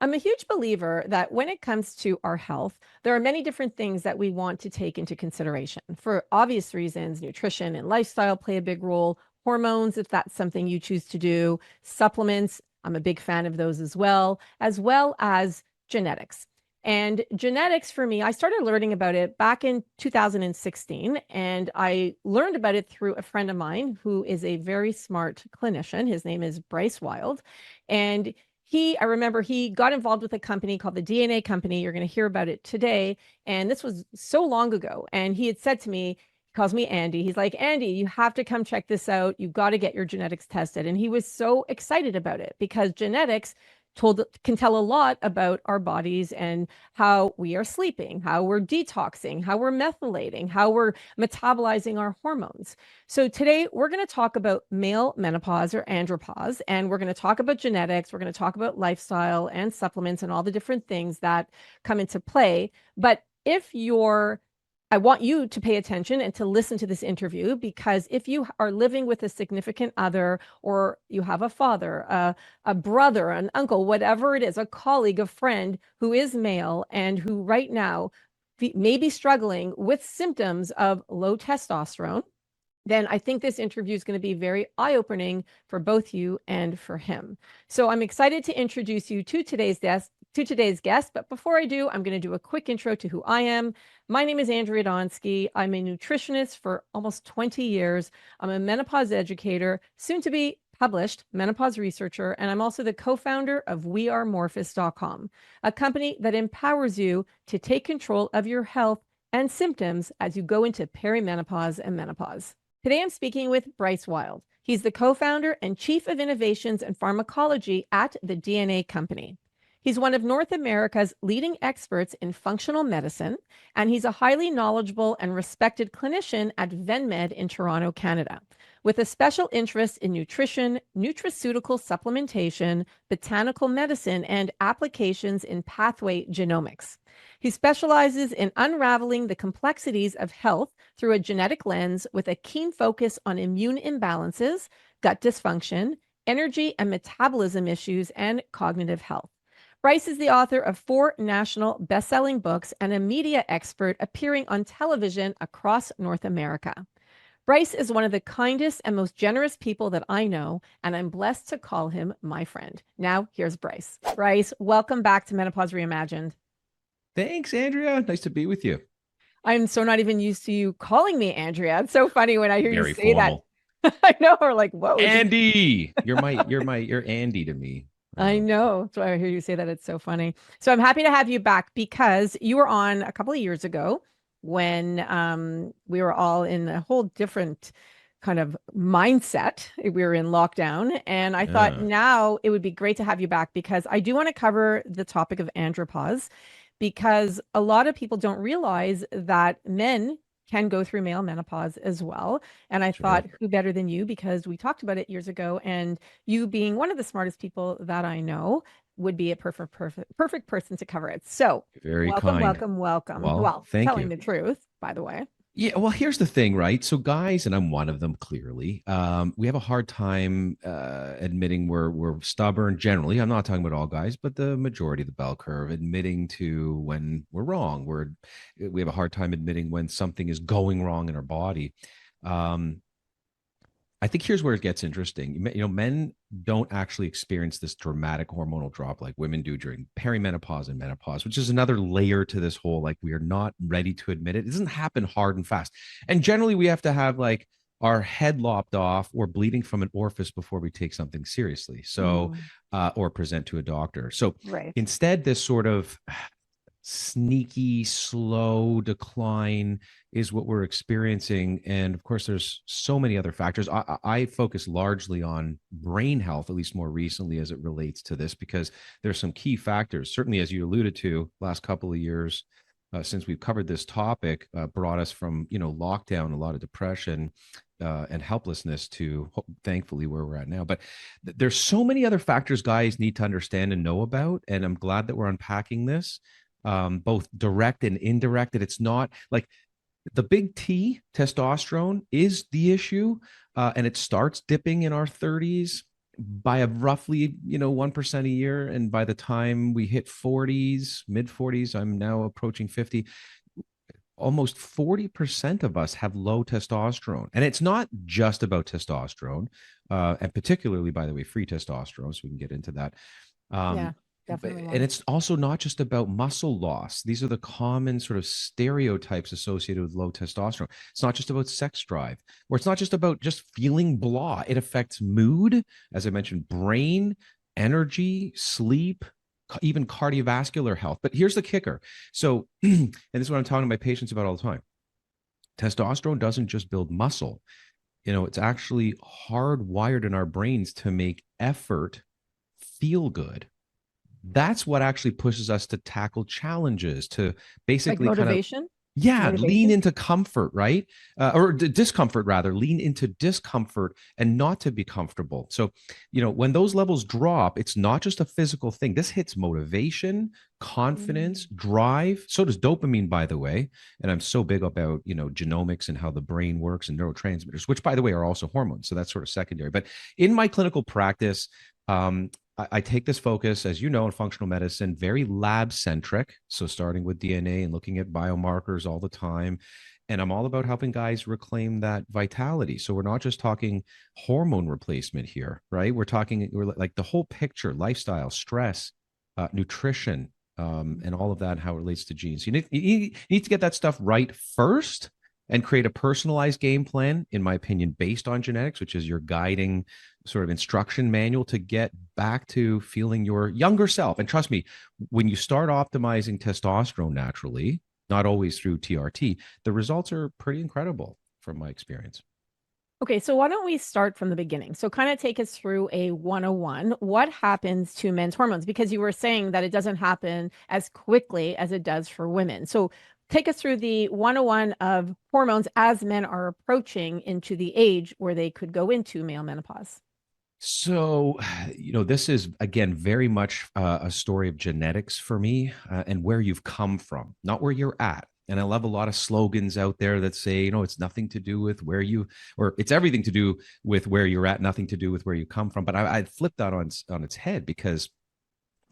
I'm a huge believer that when it comes to our health, there are many different things that we want to take into consideration. For obvious reasons, nutrition and lifestyle play a big role, hormones, if that's something you choose to do, supplements, I'm a big fan of those as well as genetics. And genetics for me, I started learning about it back in 2016, and I learned about it through a friend of mine who is a very smart clinician. His name is Bryce Wylde. And I remember he got involved with a company called the DNA company. You're going to hear about it today. And this was so long ago. And he had said to me, he calls me Andy. He's like, Andy, you have to come check this out. You've got to get your genetics tested. And he was so excited about it because genetics can tell a lot about our bodies and how we are sleeping, how we're detoxing, how we're methylating, how we're metabolizing our hormones. So today we're going to talk about male menopause or andropause, and we're going to talk about genetics. We're going to talk about lifestyle and supplements and all the different things that come into play. But I want you to pay attention and to listen to this interview, because if you are living with a significant other, or you have a father, a brother, an uncle, whatever it is, a colleague, a friend who is male and who right now may be struggling with symptoms of low testosterone, then I think this interview is going to be very eye-opening for both you and for him. So I'm excited to introduce you to today's guest. But before I do, I'm going to do a quick intro to who I am. My name is Andrea Donsky. I'm a nutritionist for almost 20 years. I'm a menopause educator, soon to be published menopause researcher, and I'm also the co-founder of wearemorphus.com, a company that empowers you to take control of your health and symptoms as you go into perimenopause and menopause. Today, I'm speaking with Bryce Wylde. He's the co-founder and chief of innovations and pharmacology at the DNA company. He's one of North America's leading experts in functional medicine, and he's a highly knowledgeable and respected clinician at VenMed in Toronto, Canada, with a special interest in nutrition, nutraceutical supplementation, botanical medicine, and applications in pathway genomics. He specializes in unraveling the complexities of health through a genetic lens, with a keen focus on immune imbalances, gut dysfunction, energy and metabolism issues, and cognitive health. Bryce is the author of 4 national best-selling books and a media expert appearing on television across North America. Bryce is one of the kindest and most generous people that I know, and I'm blessed to call him my friend. Now, here's Bryce. Bryce, welcome back to Menopause Reimagined. Thanks, Andrea. Nice to be with you. I'm so not even used to you calling me Andrea. It's so funny when I hear Very you say formal. that. I know, we're like, whoa. Andy, you're Andy to me. I know. That's why I hear you say that. It's so funny. So I'm happy to have you back, because you were on a couple of years ago when we were all in a whole different kind of mindset. We were in lockdown, and I thought now it would be great to have you back, because I do want to cover the topic of andropause, because a lot of people don't realize that men can go through male menopause as well. And I thought, who better than you, because we talked about it years ago, and you being one of the smartest people that I know would be a perfect person to cover it. So Very welcome, kind. welcome. Well, thank Telling you. the truth, by the way. Yeah, well, here's the thing, right? So guys, and I'm one of them clearly, we have a hard time admitting we're stubborn generally. I'm not talking about all guys, but the majority of the bell curve, admitting to when we're wrong. We have a hard time admitting when something is going wrong in our body. I think here's where it gets interesting. Men don't actually experience this dramatic hormonal drop like women do during perimenopause and menopause, which is another layer to this whole, like, we are not ready to admit it. It doesn't happen hard and fast. And generally we have to have like our head lopped off or bleeding from an orifice before we take something seriously. So, or present to a doctor. So Right. instead, this sort of sneaky, slow decline is what we're experiencing. And of course, there's so many other factors. I focus largely on brain health, at least more recently, as it relates to this, because there's some key factors. Certainly, as you alluded to, last couple of years, since we've covered this topic, brought us from lockdown, a lot of depression, and helplessness to thankfully where we're at now. But there's so many other factors guys need to understand and know about. And I'm glad that we're unpacking this, both direct and indirect, that it's not like the big T, testosterone, is the issue. And it starts dipping in our 30s. by a roughly 1% a year, and by the time we hit 40s, mid 40s, I'm now approaching 50, almost 40% of us have low testosterone. And it's not just about testosterone, and particularly, by the way, free testosterone, so we can get into that. Yeah, um, definitely and more. it's also not just about muscle loss. These are the common sort of stereotypes associated with low testosterone. It's not just about sex drive, or it's not just about just feeling blah. It affects mood, as I mentioned, brain, energy, sleep, even cardiovascular health. But here's the kicker. So, and this is what I'm talking to my patients about all the time. Testosterone doesn't just build muscle. It's actually hardwired in our brains to make effort feel good. That's what actually pushes us to tackle challenges, to Like basically kind of, motivation? yeah, lean Motivation? into comfort, right? Or discomfort, rather, lean into discomfort and not to be comfortable. So, when those levels drop, it's not just a physical thing. This hits motivation, confidence, Mm. drive. So does dopamine, by the way. And I'm so big about, genomics and how the brain works and neurotransmitters, which, by the way, are also hormones. So that's sort of secondary. But in my clinical practice, I take this focus, as you know, in functional medicine, very lab centric. So starting with DNA and looking at biomarkers all the time. And I'm all about helping guys reclaim that vitality. So we're not just talking hormone replacement here, right? We're like the whole picture: lifestyle, stress, nutrition, and all of that, and how it relates to genes. You need to get that stuff right first and create a personalized game plan, in my opinion, based on genetics, which is your guiding sort of instruction manual to get back to feeling your younger self. And trust me, when you start optimizing testosterone naturally, not always through TRT, the results are pretty incredible from my experience. Okay, so why don't we start from the beginning? So, kind of take us through a 101. What happens to men's hormones? Because you were saying that it doesn't happen as quickly as it does for women. So, take us through the 101 of hormones as men are approaching into the age where they could go into male menopause. So, this is, again, very much a story of genetics for me, and where you've come from, not where you're at. And I love a lot of slogans out there that say, it's nothing to do with or it's everything to do with where you're at, nothing to do with where you come from. But I'd flip that on its head, because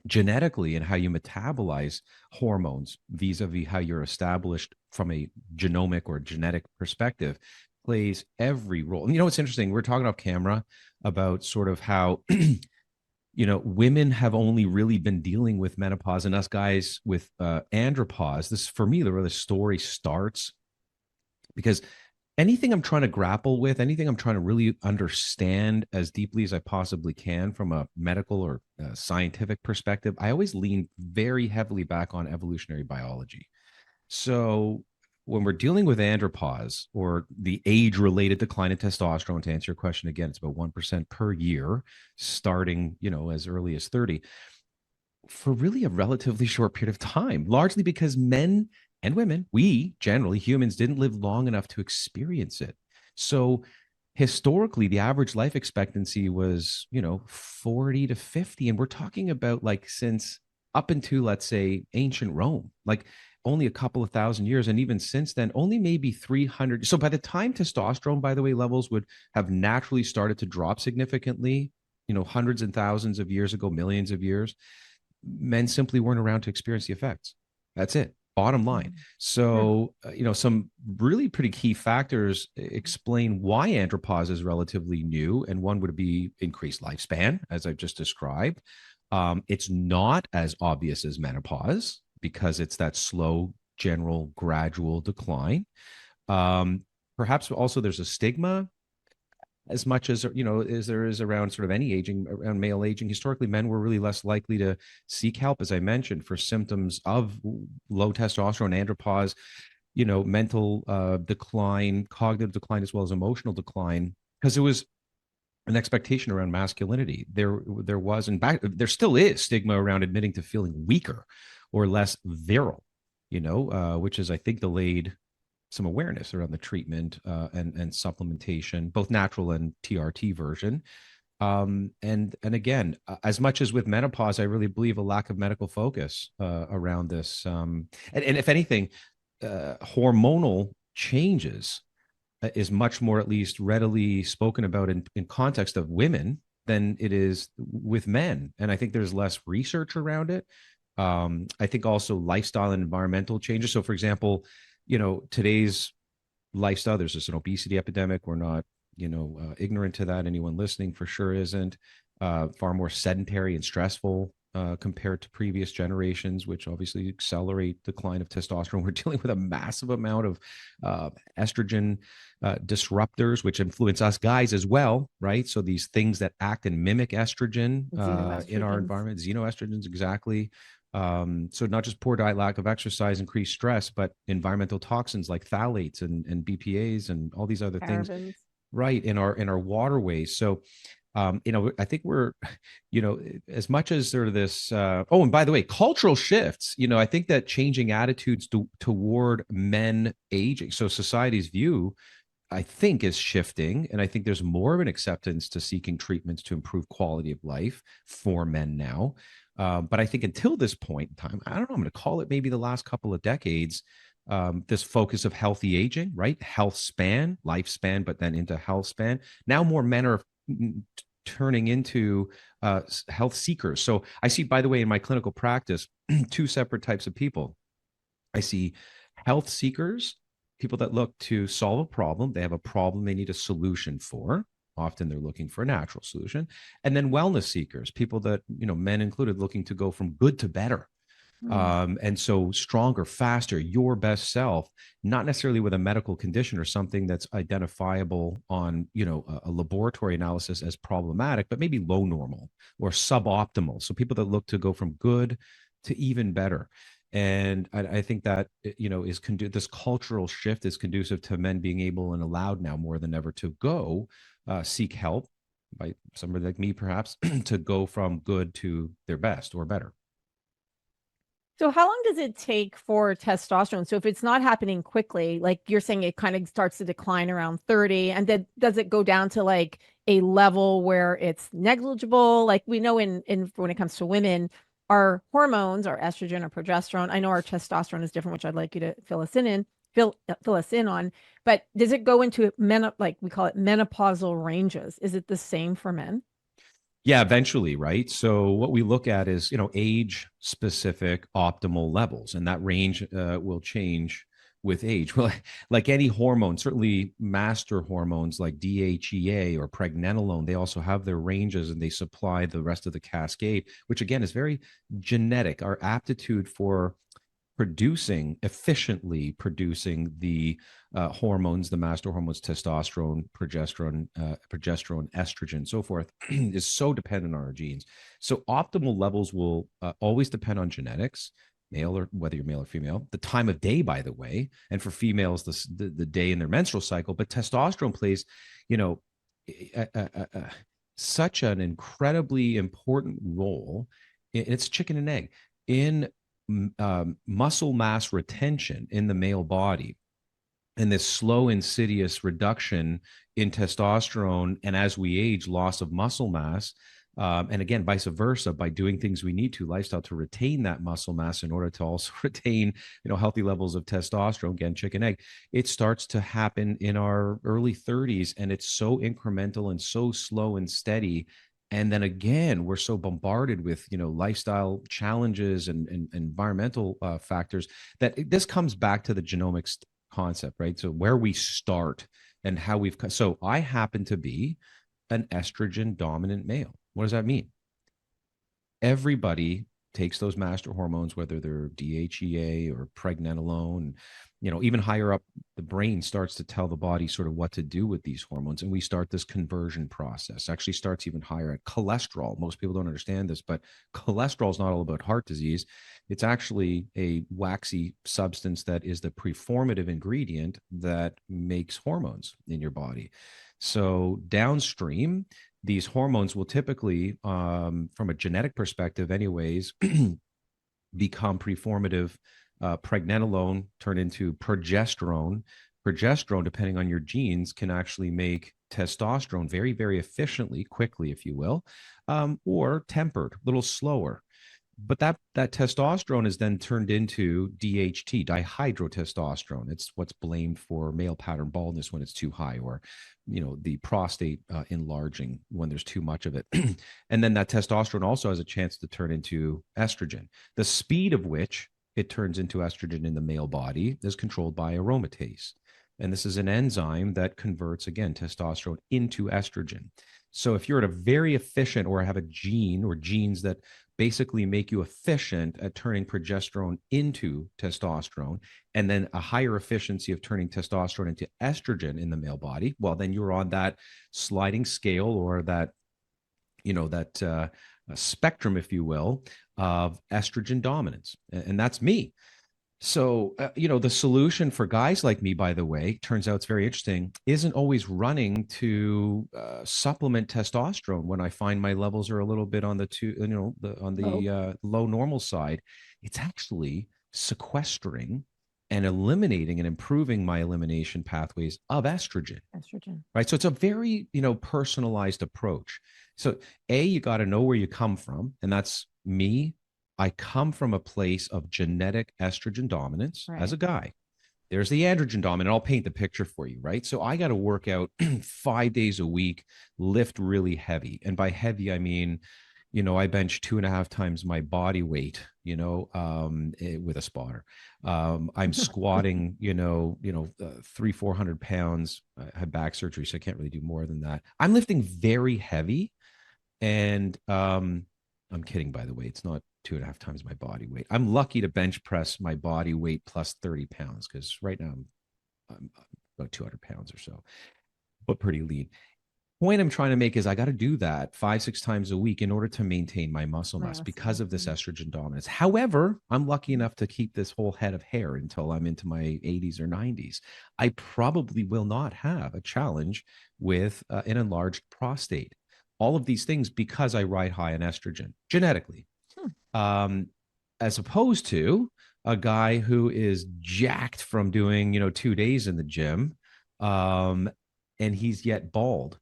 genetically, and how you metabolize hormones vis-a-vis how you're established from a genomic or genetic perspective, plays every role. And it's interesting, we're talking off camera about sort of how women have only really been dealing with menopause, and us guys with andropause. This, for me, where the story starts, because anything I'm trying to grapple with, anything I'm trying to really understand as deeply as I possibly can from a medical or scientific perspective, I always lean very heavily back on evolutionary biology. So when we're dealing with andropause, or the age-related decline in testosterone, to answer your question again, it's about 1% per year, starting, as early as 30, for really a relatively short period of time, largely because men and women, we generally, humans, didn't live long enough to experience it. So historically, the average life expectancy was, 40 to 50. And we're talking about, like, since up into, let's say, ancient Rome, like only a couple of thousand years. And even since then, only maybe 300. So by the time testosterone, by the way, levels would have naturally started to drop significantly, hundreds and thousands of years ago, millions of years, men simply weren't around to experience the effects. That's it. Bottom line. Mhm. Sure. So, some really pretty key factors explain why andropause is relatively new. And one would be increased lifespan, as I've just described. It's not as obvious as menopause, because it's that slow, general, gradual decline. Um, Perhaps also there's a stigma, as much as as there is around sort of any aging, around male aging. Historically, men were really less likely to seek help, as I mentioned, for symptoms of low testosterone, andropause, mental decline, cognitive decline, as well as emotional decline, because it was an expectation around masculinity. There was, and back there still is, stigma around admitting to feeling weaker or less virile, which is, I think, delayed some awareness around the treatment, and supplementation, both natural and TRT version. And again, as much as with menopause, I really believe a lack of medical focus around this. And if anything, hormonal changes is much more, at least, readily spoken about in context of women, than it is with men. And I think there's less research around it. I think also lifestyle and environmental changes. So, for example, today's lifestyle, there's just an obesity epidemic. We're not, ignorant to that. Anyone listening for sure isn't. Far more sedentary and stressful compared to previous generations, which obviously accelerate decline of testosterone. We're dealing with a massive amount of estrogen disruptors, which influence us guys as well, right? So these things that act and mimic estrogen in our Xenoestrogens. environment, xenoestrogens, exactly. So not just poor diet, lack of exercise, increased stress, but environmental toxins like phthalates and BPAs and all these other things, Parabens. right, in our waterways. So I think we're, as much as sort of this, oh, and by the way, cultural shifts, I think that changing attitudes toward men aging. So society's view, I think, is shifting. And I think there's more of an acceptance to seeking treatments to improve quality of life for men now. But I think until this point in time, I don't know, I'm going to call it maybe the last couple of decades, this focus of healthy aging, right? Health span, lifespan, but then into health span. Now more men are turning into health seekers. So I see, by the way, in my clinical practice, two separate types of people. I see health seekers, people that look to solve a problem. They have a problem they need a solution for. Often they're looking for a natural solution. And then wellness seekers, people that, men included, looking to go from good to better. And so stronger, faster, your best self, not necessarily with a medical condition or something that's identifiable on, a laboratory analysis as problematic, but maybe low normal or suboptimal. So people that look to go from good to even better. And I think that, is this cultural shift is conducive to men being able and allowed now more than ever to go seek help by somebody like me, perhaps, to go from good to their best or better. So how long does it take for testosterone? So if it's not happening quickly, like you're saying, it kind of starts to decline around 30, and then does it go down to like a level where it's negligible? Like we know in when it comes to women, our hormones, our estrogen or progesterone, I know our testosterone is different, which I'd like you to fill us in on. But does it go into like we call it menopausal ranges? Is it the same for men? Yeah, eventually, right? So what we look at is, age specific optimal levels, and that range will change with age. Well, like any hormone, certainly master hormones like DHEA or pregnenolone, they also have their ranges and they supply the rest of the cascade, which again is very genetic. Our aptitude for efficiently producing the hormones, the master hormones, testosterone, progesterone, estrogen, so forth, is so dependent on our genes. So optimal levels will always depend on genetics, male or whether you're male or female, the time of day, by the way, and for females, the day in their menstrual cycle. But testosterone plays, you know, a, a, a, such an incredibly important role. It's chicken and egg in muscle mass retention in the male body, and this slow, insidious reduction in testosterone, and as we age, loss of muscle mass. And again, vice versa, by doing things we need to, lifestyle, to retain that muscle mass in order to also retain, healthy levels of testosterone. Again, chicken egg. It starts to happen in our early 30s, and it's so incremental and so slow and steady. And then again, we're so bombarded with lifestyle challenges and environmental factors that this comes back to the genomics concept, right? So where we start and how so I happen to be an estrogen dominant male. What does that mean? Everybody takes those master hormones, whether they're DHEA or pregnenolone, even higher up the brain starts to tell the body sort of what to do with these hormones. And we start this conversion process. Actually starts even higher at cholesterol. Most people don't understand this, but cholesterol is not all about heart disease. It's actually a waxy substance that is the preformative ingredient that makes hormones in your body. So downstream, these hormones will typically, from a genetic perspective anyways, become preformative. Pregnenolone turn into progesterone. Progesterone, depending on your genes, can actually make testosterone very, very efficiently, quickly, if you will, or tempered, a little slower. But that testosterone is then turned into DHT, dihydrotestosterone. It's what's blamed for male pattern baldness when it's too high, or the prostate enlarging when there's too much of it. And then that testosterone also has a chance to turn into estrogen. The speed of which it turns into estrogen in the male body is controlled by aromatase. And this is an enzyme that converts, again, testosterone into estrogen. So if you're at a very efficient, or have a gene or genes that basically make you efficient at turning progesterone into testosterone, and then a higher efficiency of turning testosterone into estrogen in the male body, well, then you're on that sliding scale, or that, spectrum, if you will, of estrogen dominance. And that's me. So, the solution for guys like me, by the way, turns out it's very interesting, isn't always running to supplement testosterone when I find my levels are a little bit on the low normal side. It's actually sequestering and eliminating and improving my elimination pathways of estrogen. Estrogen. Right. So it's a very, personalized approach. So you got to know where you come from. And that's me. I come from a place of genetic estrogen dominance as a guy. There's the androgen dominant. I'll paint the picture for you, right? So I got to work out 5 days a week, lift really heavy. And by heavy, I mean, I bench 2.5 times my body weight, with a spotter. I'm squatting, 300-400 pounds. I had back surgery, so I can't really do more than that. I'm lifting very heavy. And I'm kidding, by the way. It's not 2.5 times my body weight. I'm lucky to bench press my body weight plus 30 pounds, because right now I'm about 200 pounds or so, but pretty lean. Point I'm trying to make is I got to do that 5-6 times a week in order to maintain my muscle mass because of this estrogen dominance. However, I'm lucky enough to keep this whole head of hair until I'm into my 80s or 90s. I probably will not have a challenge with an enlarged prostate. All of these things because I ride high on estrogen genetically, as opposed to a guy who is jacked from doing 2 days in the gym, and he's yet bald,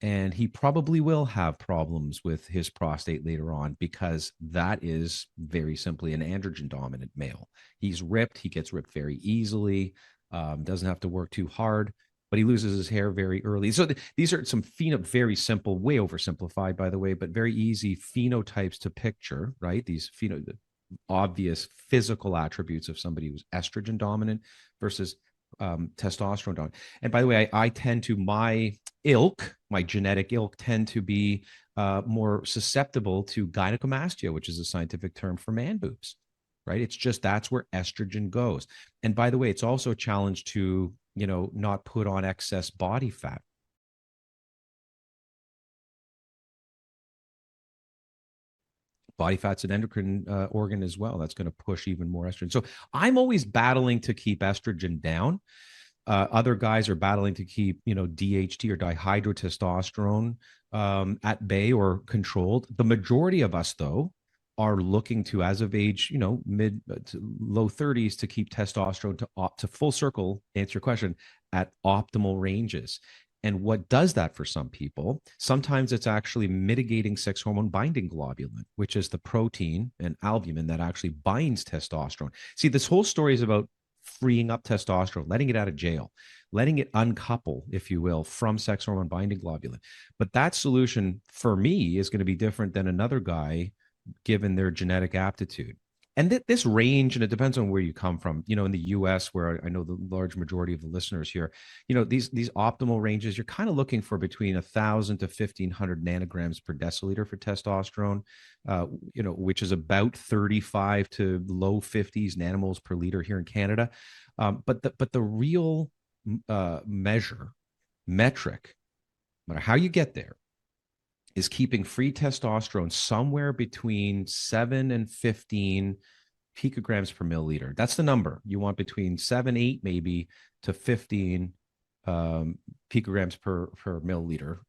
and he probably will have problems with his prostate later on, because that is very simply an androgen dominant male. He's ripped. He gets ripped very easily. Doesn't have to work too hard, but he loses his hair very early. So these are some very simple, way oversimplified, by the way, but very easy phenotypes to picture, right? These obvious physical attributes of somebody who's estrogen dominant versus testosterone dominant. And by the way, I tend to, my genetic ilk tend to be more susceptible to gynecomastia, which is a scientific term for man boobs, right? It's just, that's where estrogen goes. And by the way, it's also a challenge to, not put on excess body fat. Body fat's an endocrine organ as well. That's going to push even more estrogen. So I'm always battling to keep estrogen down. Other guys are battling to keep, DHT or dihydrotestosterone at bay or controlled. The majority of us, though, are looking to, as of age, mid to low 30s, to keep testosterone to full circle, answer your question, at optimal ranges. And what does that for some people? Sometimes it's actually mitigating sex hormone binding globulin, which is the protein and albumin that actually binds testosterone. See, this whole story is about freeing up testosterone, letting it out of jail, letting it uncouple, if you will, from sex hormone binding globulin. But that solution for me is going to be different than another guy, given their genetic aptitude. And this range, and it depends on where you come from. In the US, where I know the large majority of the listeners here, these optimal ranges, you're kind of looking for between 1,000 to 1,500 nanograms per deciliter for testosterone, which is about 35 to low 50s nanomoles per liter here in Canada. But the real metric, no matter how you get there, is keeping free testosterone somewhere between 7 and 15 picograms per milliliter. That's the number. You want between 7, 8, maybe, to 15 picograms per milliliter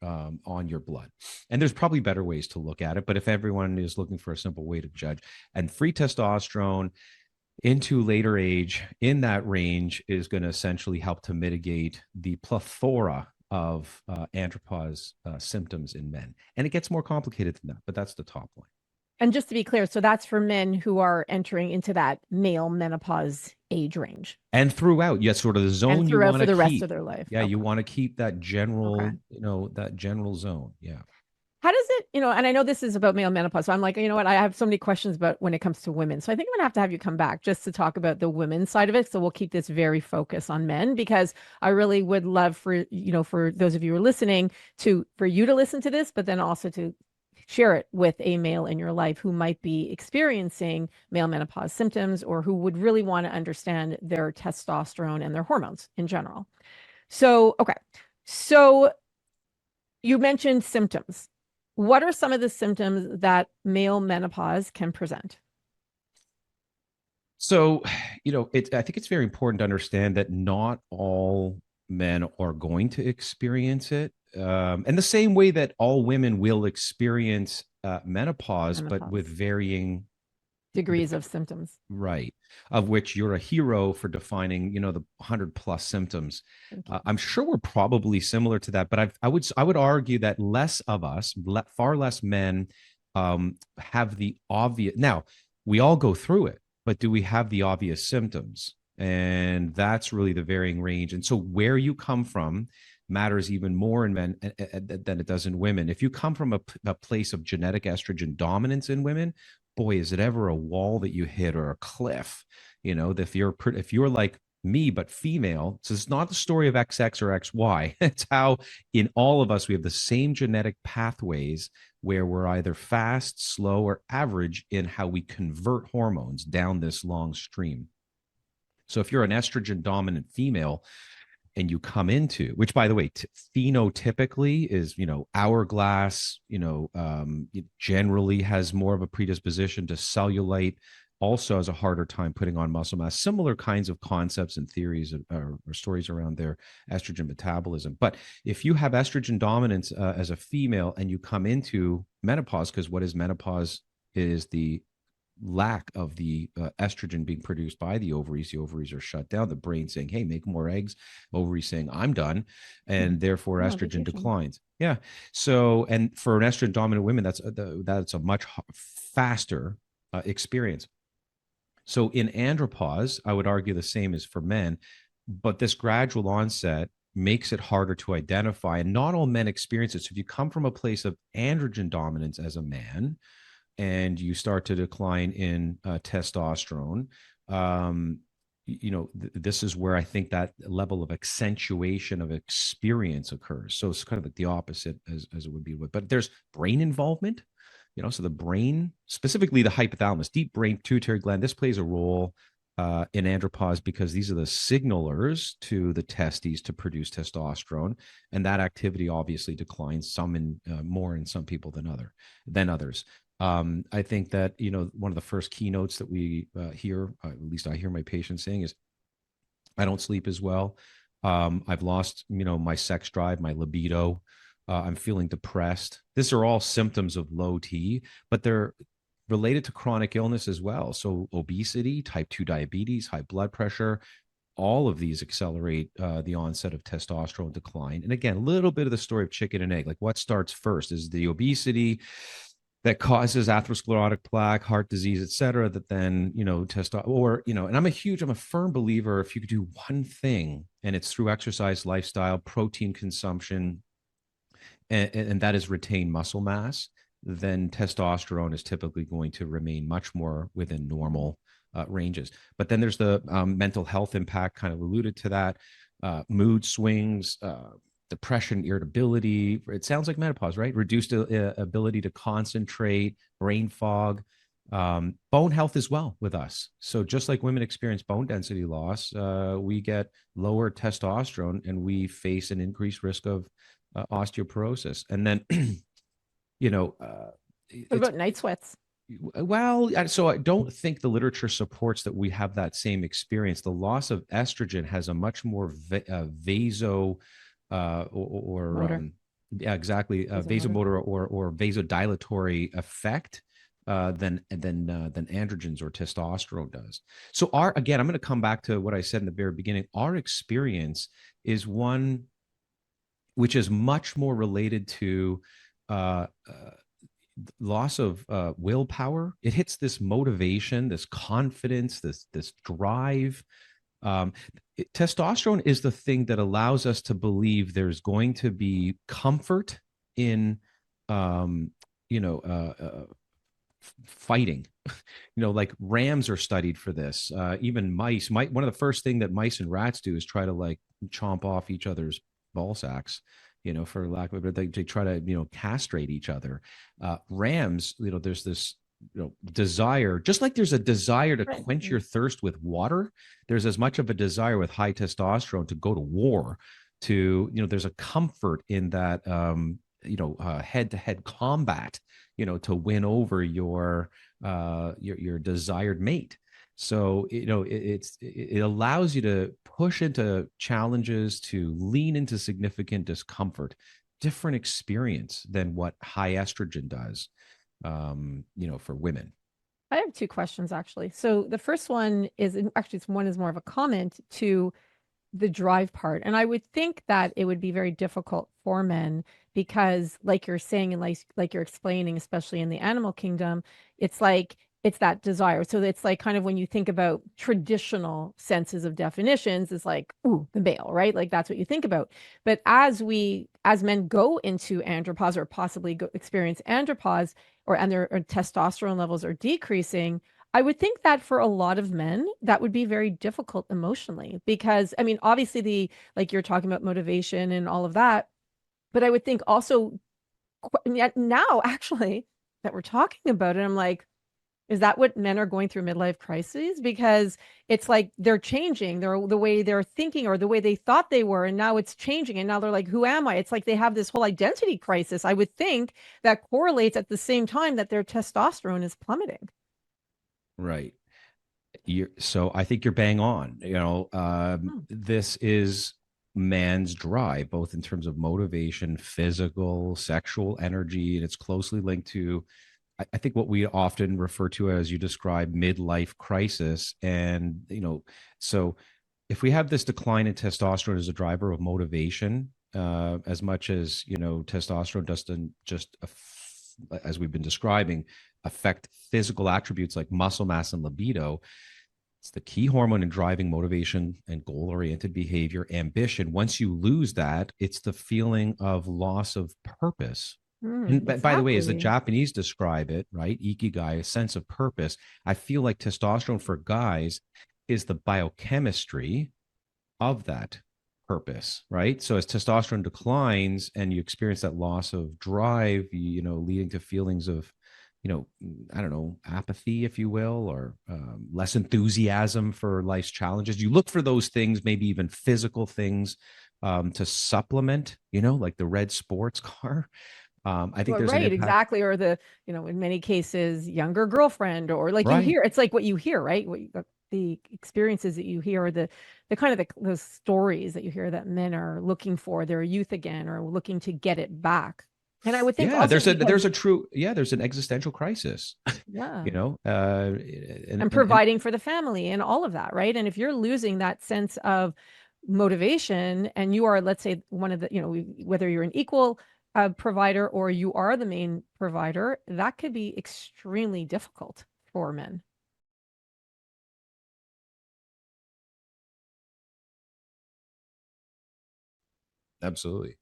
on your blood. And there's probably better ways to look at it, but if everyone is looking for a simple way to judge, and free testosterone into later age in that range is going to essentially help to mitigate the plethora of andropause symptoms in men. And it gets more complicated than that, but that's the top line. And just to be clear, so that's for men who are entering into that male menopause age range And throughout, yes, sort of the and zone you throughout want for to the rest of keep. their life. Yeah, you Okay. want to keep that Okay. general, that general zone. Yeah. How does it, and I know this is about male menopause, so I'm like, you know what, I have so many questions about when it comes to women. So I think I'm gonna have you come back just to talk about the women's side of it. So we'll keep this very focused on men because I really would love for, for those of you who are listening for you to listen to this, but then also to share it with a male in your life who might be experiencing male menopause symptoms or who would really want to understand their testosterone and their hormones in general. So, okay. So you mentioned symptoms. What are some of the symptoms that male menopause can present? So, I think it's very important to understand that not all men are going to experience it. And the same way that all women will experience menopause, but with Menopause, varying degrees of symptoms. right, of which you're a hero for defining, the 100 plus symptoms. Thank you. I'm sure we're probably similar to that, but I would argue that less of us, far less men, have the obvious. Now, we all go through it, but do we have the obvious symptoms? And that's really the varying range. And so, where you come from matters even more in men than it does in women. If you come from a place of genetic estrogen dominance in women, boy, is it ever a wall that you hit or a cliff? If you're like me but female, so it's not the story of XX or XY. It's how in all of us we have the same genetic pathways where we're either fast, slow, or average in how we convert hormones down this long stream. So if you're an estrogen dominant female, and you come into, which by the way, phenotypically is, hourglass, it generally has more of a predisposition to cellulite, also has a harder time putting on muscle mass, similar kinds of concepts and theories or stories around their estrogen metabolism. But if you have estrogen dominance as a female and you come into menopause, because what is menopause is the lack of the estrogen being produced by the ovaries are shut down, the brain saying, hey, make more eggs, ovaries saying, I'm done, and therefore No estrogen vacation. declines. Yeah. So, and for an estrogen dominant women, that's a much faster experience. So in andropause, I would argue the same as for men, but this gradual onset makes it harder to identify, and not all men experience it. So if you come from a place of androgen dominance as a man and you start to decline in testosterone, this is where I think that level of accentuation of experience occurs. So it's kind of like the opposite as it would be with, but there's brain involvement, so the brain, specifically the hypothalamus, deep brain pituitary gland, this plays a role in andropause because these are the signalers to the testes to produce testosterone, and that activity obviously declines some in more in some people than others. I think that one of the first keynotes that we hear, at least I hear my patients saying, is I don't sleep as well. I've lost my sex drive, my libido. I'm feeling depressed. These are all symptoms of low T, but they're related to chronic illness as well. So obesity, type 2 diabetes, high blood pressure, all of these accelerate the onset of testosterone decline. And again, a little bit of the story of chicken and egg. Like what starts first is the obesity that causes atherosclerotic plaque, heart disease, et cetera, that then, and I'm a firm believer, if you could do one thing, and it's through exercise, lifestyle, protein consumption, and that is retain muscle mass, then testosterone is typically going to remain much more within normal ranges. But then there's the mental health impact, kind of alluded to that, mood swings, depression, irritability. It sounds like menopause, right? Reduced ability to concentrate, brain fog, bone health as well with us. So just like women experience bone density loss, we get lower testosterone and we face an increased risk of osteoporosis. And then, What about night sweats? well, so I don't think the literature supports that we have that same experience. The loss of estrogen has a much more vaso Motor. yeah, exactly, vasomotor or vasodilatory effect than androgens or testosterone does. So again, I'm going to come back to what I said in the very beginning. Our experience is one which is much more related to loss of willpower. It hits this motivation, this confidence, this drive. Testosterone is the thing that allows us to believe there's going to be comfort in, um, you know, fighting. Like rams are studied for this. Even mice. One of the first thing that mice and rats do is try to like chomp off each other's ball sacks. For lack of it, they try to castrate each other. Rams, there's this desire, just like there's a desire to Right. quench your thirst with water. There's as much of a desire with high testosterone to go to war. There's a comfort in that head-to-head combat, to win over your desired mate. So it allows you to push into challenges, to lean into significant discomfort, different experience than what high estrogen does, for women. I have two questions actually. So the first one is actually one is more of a comment to the drive part. And I would think that it would be very difficult for men because like you're saying and like you're explaining, especially in the animal kingdom, it's like it's that desire. So it's like kind of when you think about traditional senses of definitions, it's like, ooh, the male, right? Like that's what you think about. But as men go into andropause or possibly experience andropause and their testosterone levels are decreasing, I would think that for a lot of men, that would be very difficult emotionally because, I mean, obviously like you're talking about motivation and all of that, but I would think also now actually that we're talking about it, I'm like, is that what men are going through midlife crises? Because it's like they're changing the way they're thinking or the way they thought they were, and now it's changing. And now they're like, who am I? It's like they have this whole identity crisis. I would think that correlates at the same time that their testosterone is plummeting. Right. So I think you're bang on. Hmm. This is man's drive, both in terms of motivation, physical, sexual energy, and it's closely linked to, I think, what we often refer to as, you describe, midlife crisis. And so if we have this decline in testosterone as a driver of motivation, as much as testosterone doesn't just, as we've been describing, affect physical attributes like muscle mass and libido. It's the key hormone in driving motivation and goal-oriented behavior, ambition. Once you lose that, it's the feeling of loss of purpose. And by the way, as the Exactly. Japanese describe it, right, ikigai, a sense of purpose. I feel like testosterone for guys is the biochemistry of that purpose, right? So as testosterone declines and you experience that loss of drive, leading to feelings of, I don't know, apathy, if you will, or less enthusiasm for life's challenges. You look for those things, maybe even physical things, to supplement, like the red sports car. I think Well, there's an right, impact. exactly. Or in many cases, younger girlfriend, or like you Right. hear, it's like what you hear, right? The experiences that you hear, or the kind of the stories that you hear that men are looking for their youth again or looking to get it back. And I would think Yeah, also there's because, a true, yeah, there's an existential crisis, yeah, you know, and providing for the family and all of that, right? And if you're losing that sense of motivation and you are, let's say, one of the, whether you're an equal provider or you are the main provider, that could be extremely difficult for men. absolutely.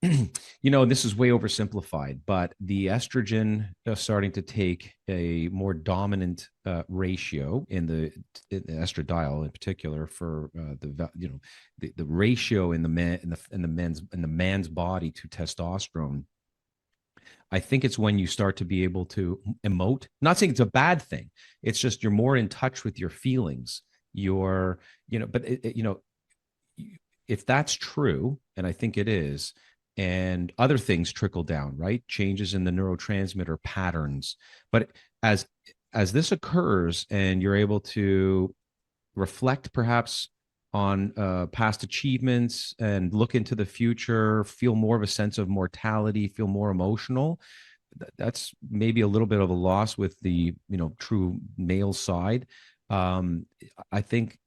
This is way oversimplified, but the estrogen is starting to take a more dominant ratio in the estradiol, in particular, for the ratio in the man in the man's body to testosterone. I think it's when you start to be able to emote. Not saying it's a bad thing. It's just you're more in touch with your feelings. You're, but if that's true, and I think it is, and other things trickle down, right? Changes in the neurotransmitter patterns. But as as this occurs and you're able to reflect perhaps on past achievements and look into the future, feel more of a sense of mortality, feel more emotional, that's maybe a little bit of a loss with the true male side. um, I think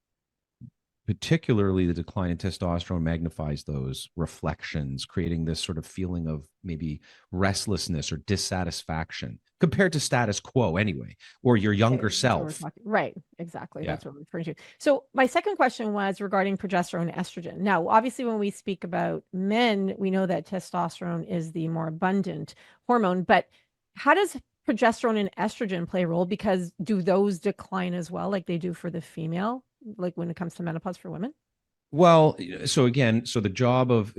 particularly the decline in testosterone magnifies those reflections, creating this sort of feeling of maybe restlessness or dissatisfaction compared to status quo anyway, or your younger That's what we're self. talking. Right. Exactly. Yeah. That's what we're referring to. So my second question was regarding progesterone and estrogen. Now, obviously, when we speak about men, we know that testosterone is the more abundant hormone, but how does progesterone and estrogen play a role? Because do those decline as well, like they do for the female, like when it comes to menopause for women? Well, so again, so the job of,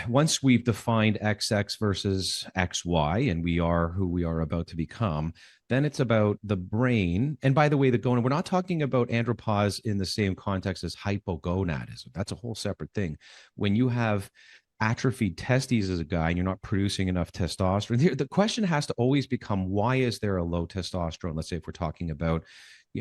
once we've defined XX versus XY and we are who we are about to become, then it's about the brain. And by the way, we're not talking about andropause in the same context as hypogonadism. That's a whole separate thing. When you have atrophied testes as a guy and you're not producing enough testosterone, the question has to always become, why is there a low testosterone? Let's say if we're talking about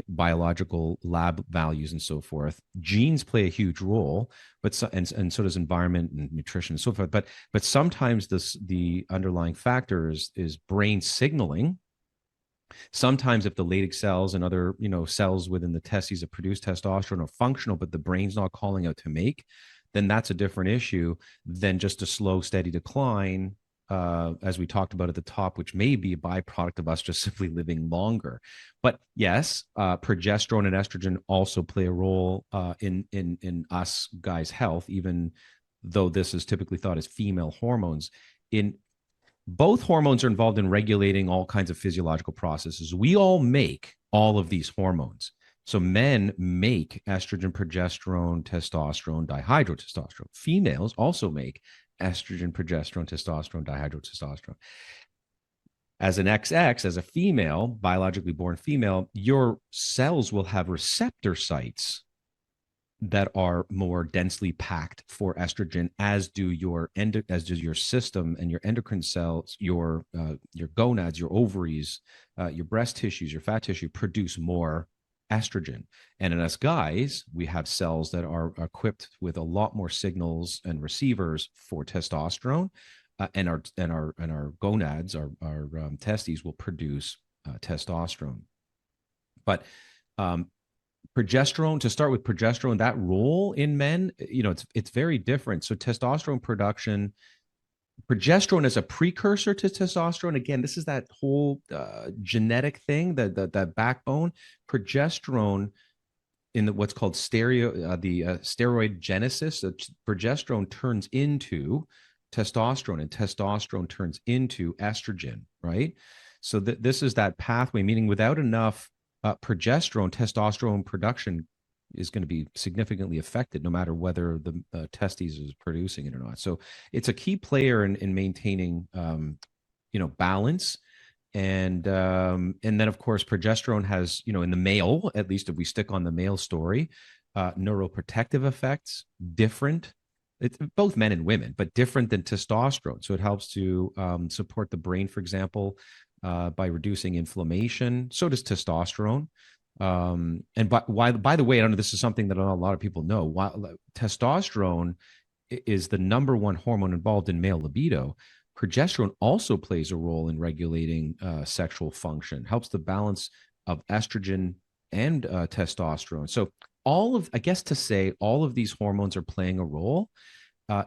biological lab values and so forth. Genes play a huge role, but and so does environment and nutrition and so forth. But sometimes the underlying factor is brain signaling. Sometimes if the Leydig cells and other cells within the testes that produce testosterone are functional, but the brain's not calling out to make, then that's a different issue than just a slow, steady decline, as we talked about at the top, which may be a byproduct of us just simply living longer. But yes, progesterone and estrogen also play a role in us guys' health, even though this is typically thought as female hormones. In both hormones are involved in regulating all kinds of physiological processes. We all make all of these hormones. So men make estrogen, progesterone, testosterone, dihydrotestosterone. Females also make estrogen, progesterone, testosterone, dihydrotestosterone. As an XX, as a female, biologically born female, your cells will have receptor sites that are more densely packed for estrogen, as does your system and your endocrine cells, your gonads, your ovaries, your breast tissues, your fat tissue produce more estrogen. And in us guys, we have cells that are equipped with a lot more signals and receivers for testosterone, and our gonads, our testes will produce testosterone. But progesterone, to start with progesterone, that role in men, it's very different. So testosterone production, progesterone is a precursor to testosterone. Again, this is that whole genetic thing, that backbone. Progesterone in what's called steroid genesis, progesterone turns into testosterone, and testosterone turns into estrogen, right? So this is that pathway, meaning without enough progesterone, testosterone production is going to be significantly affected, no matter whether the testes is producing it or not. So it's a key player in maintaining, balance. And then of course progesterone has, in the male, at least if we stick on the male story, neuroprotective effects, different. It's both men and women, but different than testosterone. So it helps to support the brain, for example, by reducing inflammation. So does testosterone. And by the way, I don't know, this is something that a lot of people know. While testosterone is the number one hormone involved in male libido, progesterone also plays a role in regulating sexual function, helps the balance of estrogen and testosterone. So I guess to say all of these hormones are playing a role.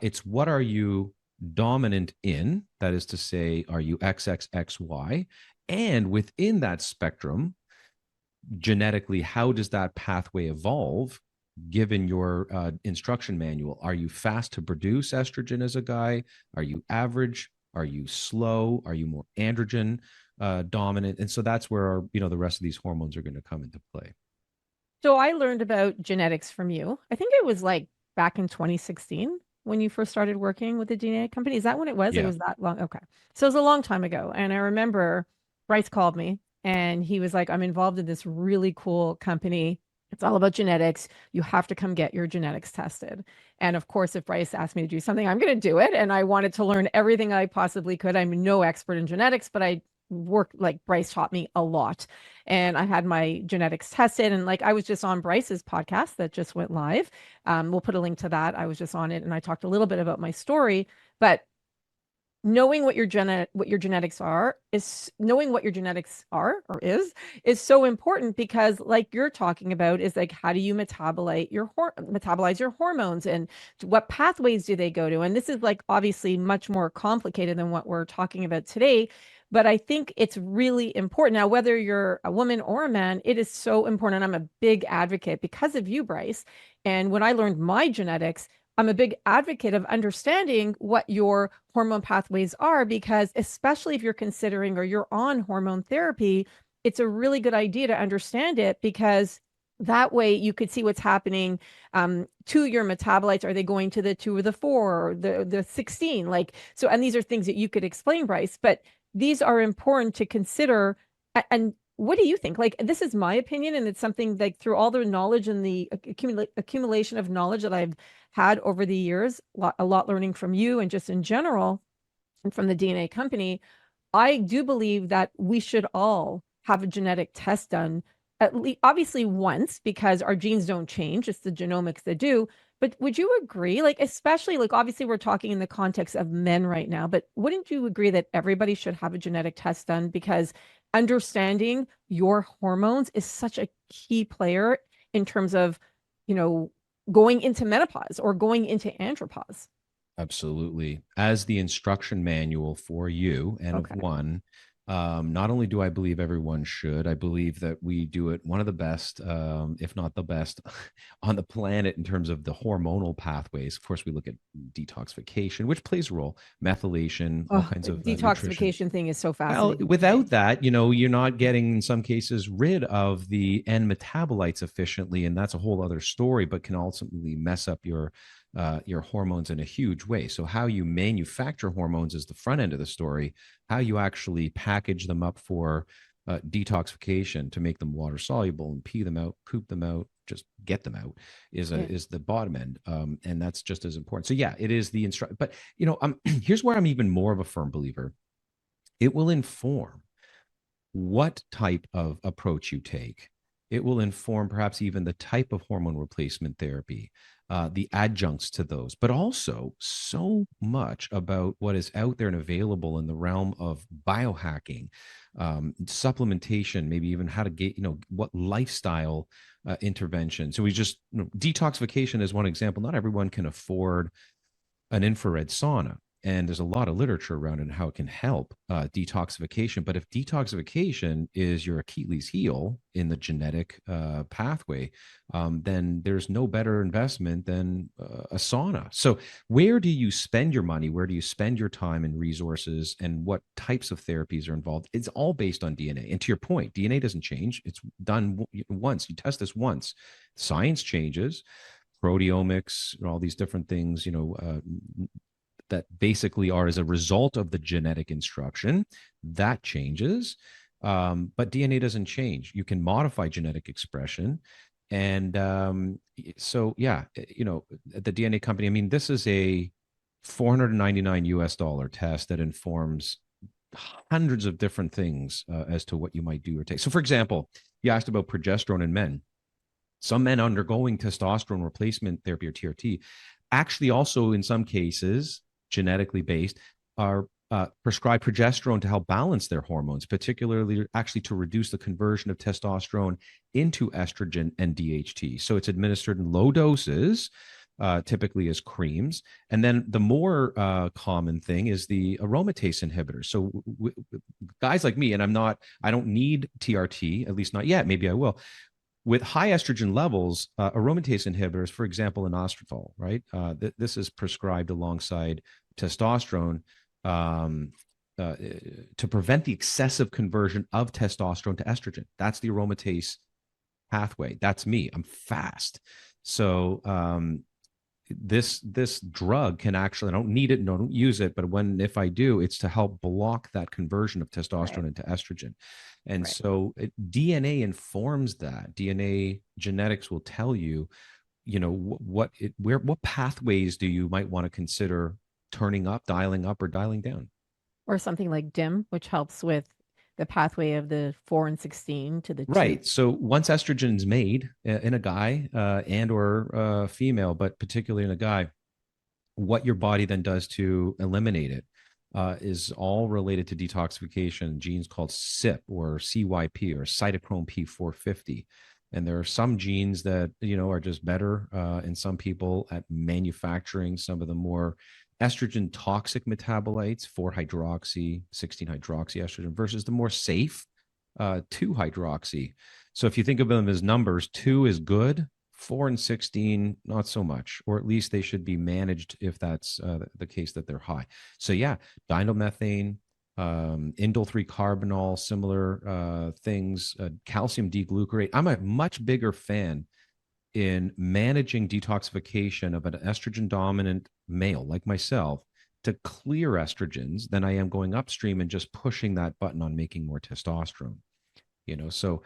It's what are you dominant in? That is to say, are you XXXY? And within that spectrum, genetically, how does that pathway evolve given your instruction manual? Are you fast to produce estrogen as a guy? Are you average? Are you slow? Are you more androgen dominant? And so that's where the rest of these hormones are going to come into play. So I learned about genetics from you. I think it was like back in 2016 when you first started working with the DNA company. Is that when it was? It Yeah. was that long. Okay. So it was a long time ago. And I remember Bryce called me and he was like, I'm involved in this really cool company. It's all about genetics. You have to come get your genetics tested. And of course, if Bryce asked me to do something, I'm going to do it. And I wanted to learn everything I possibly could. I'm no expert in genetics, but I worked, like Bryce taught me a lot. And I had my genetics tested. And like I was just on Bryce's podcast that just went live. We'll put a link to that. I was just on it and I talked a little bit about my story. But knowing what your genetics are is knowing what your genetics are or is so important, because like you're talking about is like, how do you metabolize your hormones, and what pathways do they go to? And this is like obviously much more complicated than what we're talking about today. But I think it's really important. Now, whether you're a woman or a man, it is so important. And I'm a big advocate because of you, Bryce. And when I learned my genetics, I'm a big advocate of understanding what your hormone pathways are, because especially if you're considering or you're on hormone therapy, it's a really good idea to understand it, because that way you could see what's happening to your metabolites. Are they going to the 2 or the 4 or the 16? Like, so, and these are things that you could explain, Bryce, but these are important to consider. And what do you think? Like, this is my opinion, and it's something like through all the knowledge and the accumulation of knowledge that I've had over the years, a lot learning from you and just in general, and from the DNA company, I do believe that we should all have a genetic test done at least, obviously once, because our genes don't change. It's the genomics that do. But would you agree, like, especially like, obviously we're talking in the context of men right now, but wouldn't you agree that everybody should have a genetic test done? Because understanding your hormones is such a key player in terms of, you know, going into menopause or going into andropause. Absolutely. As the instruction manual for you and of Okay. one, not only do I believe everyone should, I believe that we do it one of the best, if not the best, on the planet in terms of the hormonal pathways. Of course, we look at detoxification, which plays a role, methylation, all Oh, kinds the of nutrition. detoxification thing is so Well, fascinating to without me. that, you're not getting in some cases rid of the end metabolites efficiently, and that's a whole other story. But can ultimately mess up your hormones in a huge way. So how you manufacture hormones is the front end of the story. How you actually package them up for detoxification to make them water soluble and pee them out, poop them out, just get them out Yeah. is the bottom end, and that's just as important. So yeah, it is the instruct. But here's where I'm even more of a firm believer. It will inform what type of approach you take. It will inform perhaps even the type of hormone replacement therapy, the adjuncts to those, but also so much about what is out there and available in the realm of biohacking, supplementation, maybe even how to get, what lifestyle intervention. So we just, detoxification is one example. Not everyone can afford an infrared sauna. And there's a lot of literature around it and how it can help detoxification. But if detoxification is your Achilles heel in the genetic pathway, then there's no better investment than a sauna. So, where do you spend your money? Where do you spend your time and resources? And what types of therapies are involved? It's all based on DNA. And to your point, DNA doesn't change. It's done once. You test this once. Science changes, proteomics, all these different things, that basically are as a result of the genetic instruction that changes. But DNA doesn't change. You can modify genetic expression. And so, yeah, the DNA company, I mean, this is a $499 US test that informs hundreds of different things as to what you might do or take. So, for example, you asked about progesterone in men. Some men undergoing testosterone replacement therapy or TRT actually also, in some cases, genetically based, are prescribed progesterone to help balance their hormones, particularly actually to reduce the conversion of testosterone into estrogen and DHT. So it's administered in low doses, typically as creams. And then the more common thing is the aromatase inhibitors. So guys like me, and I don't need TRT, at least not yet. Maybe I will. With high estrogen levels, aromatase inhibitors, for example, inostrofol, right? This is prescribed alongside testosterone um, to prevent the excessive conversion of testosterone to estrogen. That's the aromatase pathway. That's me. I'm fast. So this drug can actually, I don't need it, no, don't use it, but if I do, it's to help block that conversion of Right. testosterone into estrogen. And Right. so DNA informs that. DNA genetics will tell you, what pathways do you might want to consider turning up, dialing up, or dialing down. Or something like DIM, which helps with the pathway of the 4 and 16 to the 2. Right. So once estrogen's made in a guy and or female, but particularly in a guy, what your body then does to eliminate it. is all related to detoxification, genes called CYP or CYP or cytochrome P450. And there are some genes that, are just better in some people at manufacturing some of the more estrogen toxic metabolites, 4-hydroxy, 16-hydroxy estrogen, versus the more safe 2-hydroxy. So if you think of them as numbers, 2 is good, 4 and 16 not so much, or at least they should be managed if that's the case that they're high. So yeah, dindomethane, indole 3 carbinol, similar things, calcium D-glucarate. I'm a much bigger fan in managing detoxification of an estrogen dominant male like myself to clear estrogens than I am going upstream and just pushing that button on making more testosterone. So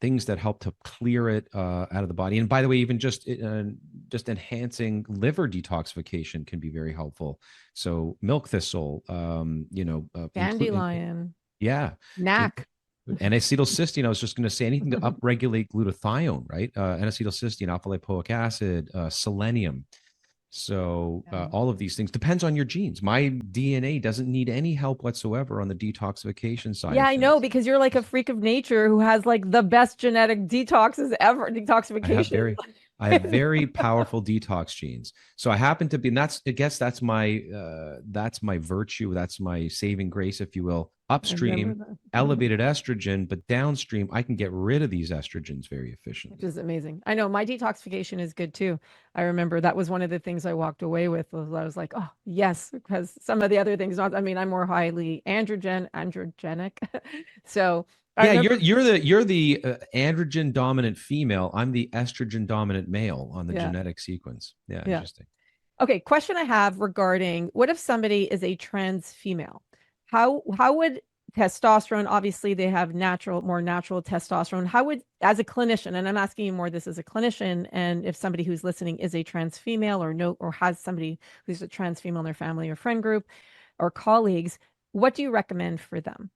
things that help to clear it out of the body. And by the way, even just enhancing liver detoxification can be very helpful. So milk thistle, Dandelion, yeah, NAC. N-acetylcysteine. I was just going to say anything to upregulate glutathione, right? N-acetylcysteine, alpha lipoic acid, selenium. So all of these things depends on your genes. My DNA doesn't need any help whatsoever on the detoxification side. Yeah, of I know, things. because you're like a freak of nature who has like the best genetic detoxes ever, detoxification. I have very powerful detox genes. So I happen to be, and I guess that's my virtue. That's my saving grace, if you will. Upstream, elevated estrogen, but downstream, I can get rid of these estrogens very efficiently. Which is amazing. I know my detoxification is good too. I remember that was one of the things I walked away with. I was like, oh yes, because some of the other things, I'm more highly androgenic. So yeah, you're the androgen dominant female. I'm the estrogen dominant male on the genetic sequence. Yeah, interesting. Okay, question I have regarding what if somebody is a trans female? How would testosterone, obviously they have more natural testosterone. How would, as a clinician, and I'm asking you more this as a clinician, and if somebody who's listening is a trans female or has somebody who's a trans female in their family or friend group or colleagues, what do you recommend for them?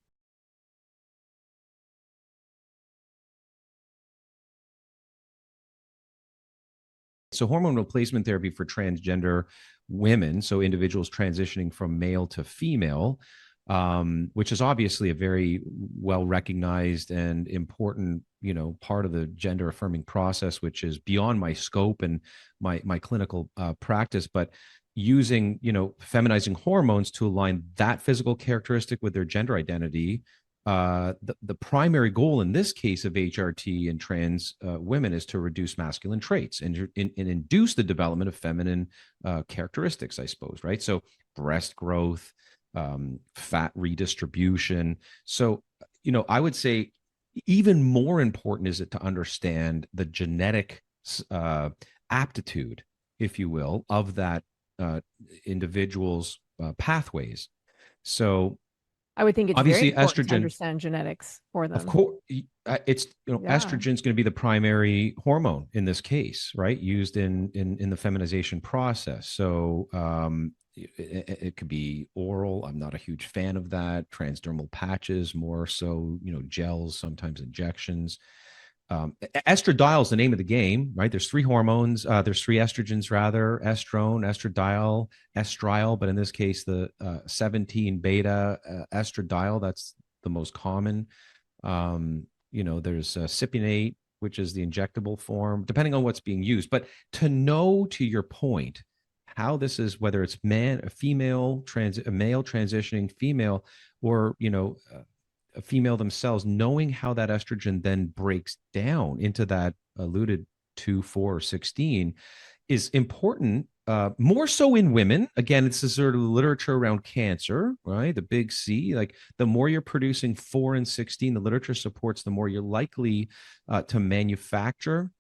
So hormone replacement therapy for transgender women, so individuals transitioning from male to female, which is obviously a very well recognized and important, part of the gender affirming process, which is beyond my scope and my clinical practice, but using, feminizing hormones to align that physical characteristic with their gender identity. The primary goal in this case of HRT in trans women is to reduce masculine traits and induce the development of feminine characteristics, I suppose, right? So breast growth, fat redistribution. So, I would say even more important is it to understand the genetic aptitude, if you will, of that individual's pathways. So I would think it's obviously very important estrogen, to understand genetics for them. of course, it's estrogen is going to be the primary hormone in this case, right? Used in the feminization process. So it could be oral. I'm not a huge fan of that. Transdermal patches, more so, gels, sometimes injections. Estradiol is the name of the game, right? There's 3 hormones. There's 3 estrogens, rather: estrone, estradiol, estriol. But in this case, the 17 beta estradiol, that's the most common. There's cypionate, which is the injectable form, depending on what's being used. But to know, to your point, how this is, whether it's a male transitioning female, or a female themselves, knowing how that estrogen then breaks down into that alluded to 4 or 16 is important, more so in women. Again, it's the sort of literature around cancer, right? The big C, like the more you're producing 4 and 16, the literature supports the more you're likely to manufacture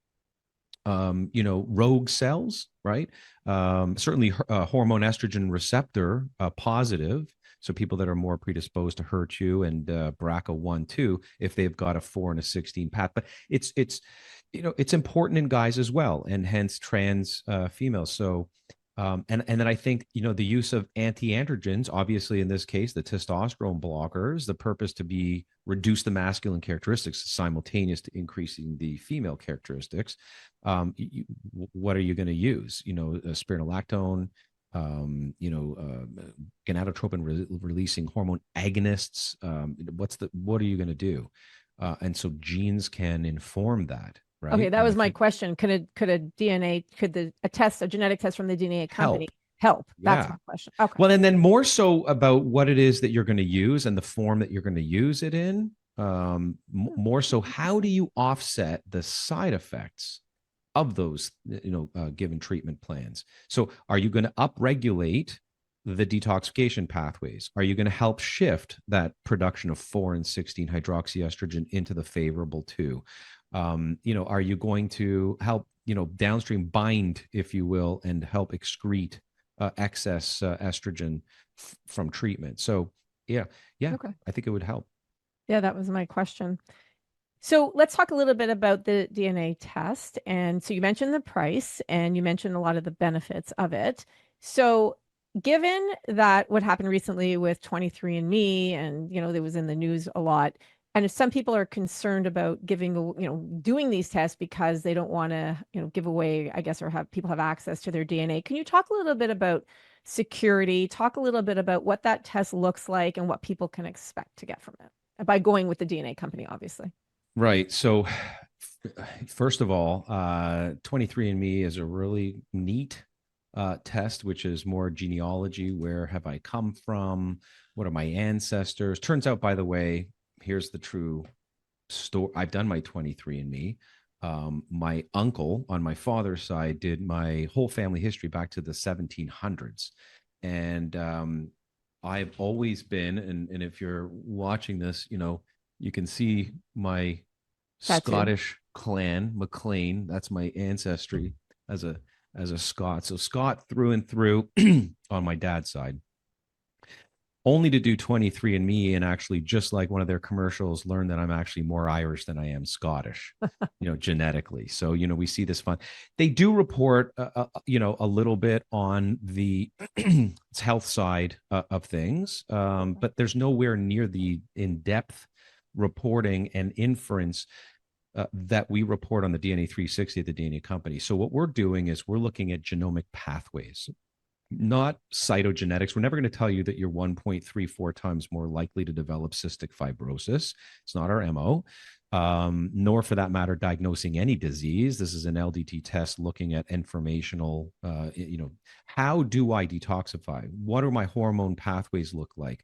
rogue cells, right? Certainly hormone estrogen receptor positive. So people that are more predisposed to HER2 and BRCA1, 2, if they've got a 4 and a 16 path. But it's important in guys as well, and hence trans females. So and then I think, the use of anti-androgens, obviously in this case, the testosterone blockers, the purpose to be reduce the masculine characteristics simultaneous to increasing the female characteristics. What are you going to use? Spironolactone, gonadotropin releasing hormone agonists. What are you going to do? And so genes can inform that, Okay, right? that And I was my think question. A genetic test from the DNA company help. help? That's Yeah. my question. Okay. Well, and then more so about what it is that you're going to use and the form that you're going to use it in. More so, how do you offset the side effects of those, given treatment plans? So, are you going to upregulate the detoxification pathways? Are you going to help shift that production of 4 and 16 hydroxyestrogen into the favorable 2? Are you going to help, downstream bind, if you will, and help excrete excess estrogen from treatment? So, yeah, Okay. I think it would help. Yeah, that was my question. So let's talk a little bit about the DNA test. And so you mentioned the price and you mentioned a lot of the benefits of it. So given that what happened recently with 23andMe and, there was in the news a lot, and if some people are concerned about doing these tests because they don't want to, give away, I guess, or have people have access to their DNA. Can you talk a little bit about security, talk a little bit about what that test looks like and what people can expect to get from it by going with the DNA company, obviously? Right. So, first of all, 23andMe is a really neat test, which is more genealogy. Where have I come from? What are my ancestors? Turns out, by the way, here's the true story. I've done my 23andMe. My uncle on my father's side did my whole family history back to the 1700s. And I've always been, and if you're watching this, you can see my Tattoo. Scottish clan, MacLean. That's my ancestry as a Scot. So Scot through and through on my dad's side. Only to do 23andMe and actually, just like one of their commercials, learn that I'm actually more Irish than I am Scottish, genetically. So, we see this fun. They do report, a little bit on the health side of things, but there's nowhere near the in-depth reporting and inference that we report on the DNA 360 at the DNA company. So what we're doing is we're looking at genomic pathways, not cytogenetics. We're never going to tell you that you're 1.34 times more likely to develop cystic fibrosis. It's not our MO, nor for that matter, diagnosing any disease. This is an LDT test looking at informational, how do I detoxify? What do my hormone pathways look like?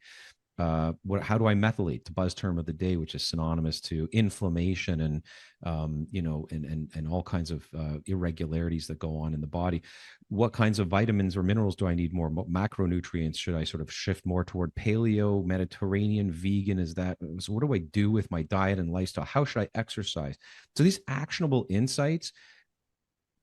How do I methylate, the buzz term of the day, which is synonymous to inflammation and and all kinds of irregularities that go on in the body. What kinds of vitamins or minerals do I need more? Macronutrients, should I sort of shift more toward paleo, Mediterranean, vegan? So what do I do with my diet and lifestyle? How should I exercise? So these actionable insights,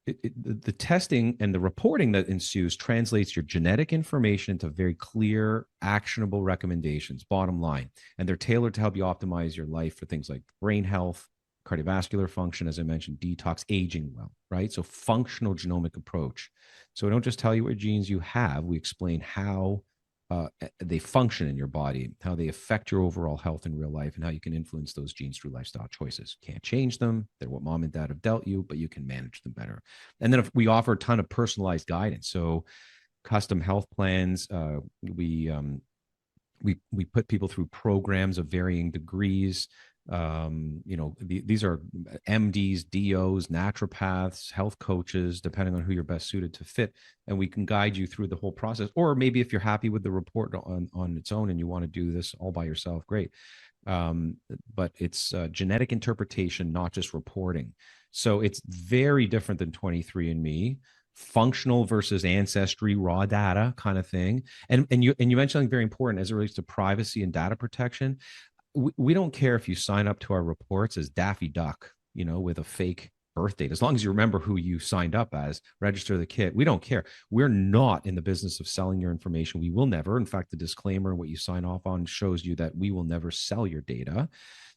the testing and the reporting that ensues translates your genetic information into very clear, actionable recommendations, bottom line. And they're tailored to help you optimize your life for things like brain health, cardiovascular function, as I mentioned, detox, aging well, right? So, functional genomic approach. So, we don't just tell you what genes you have, we explain how they function in your body, how they affect your overall health in real life, and how you can influence those genes through lifestyle choices. Can't change them. They're what mom and dad have dealt you, but you can manage them better. And then if we offer a ton of personalized guidance. So custom health plans, we put people through programs of varying degrees. These are MDs, DOs, naturopaths, health coaches, depending on who you're best suited to fit, and we can guide you through the whole process. Or maybe if you're happy with the report on its own and you want to do this all by yourself, great. But it's genetic interpretation, not just reporting. So it's very different than 23andMe, functional versus ancestry, raw data kind of thing. And you mentioned something very important as it relates to privacy and data protection. We don't care if you sign up to our reports as Daffy Duck, with a fake birth date. As long as you remember who you signed up as, register the kit. We don't care. We're not in the business of selling your information. We will never. In fact, the disclaimer, what you sign off on, shows you that we will never sell your data.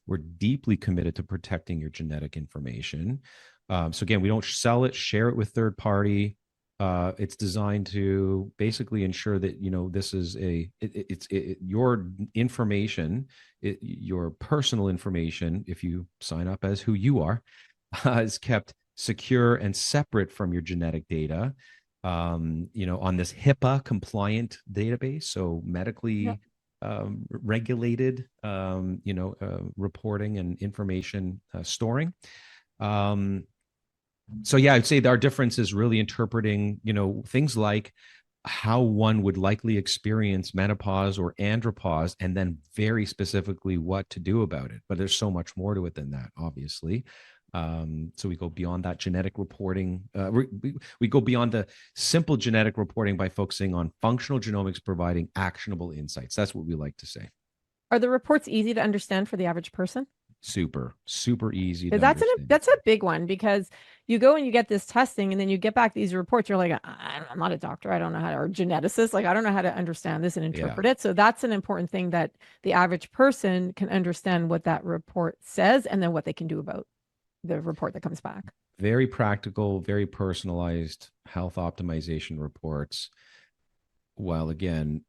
We're deeply committed to protecting your genetic information. So again, we don't sell it, share it with third party. It's designed to basically ensure that this is your information, your personal information, if you sign up as who you are, is kept secure and separate from your genetic data. on this HIPAA compliant database, so medically regulated, reporting and information storing. So yeah, I'd say our difference is really interpreting, things like how one would likely experience menopause or andropause, and then very specifically what to do about it. But there's so much more to it than that, obviously. So we go beyond that genetic reporting. We go beyond the simple genetic reporting by focusing on functional genomics providing actionable insights. That's what we like to say. Are the reports easy to understand for the average person? Super, super easy to That's understand. that's a big one, because you go and you get this testing and then you get back these reports. You're like, I'm not a doctor. I don't know how to, or geneticist. Like, I don't know how to understand this and Yeah. interpret it. So that's an important thing, that the average person can understand what that report says and then what they can do about the report that comes back. Very practical, very personalized health optimization reports. While again,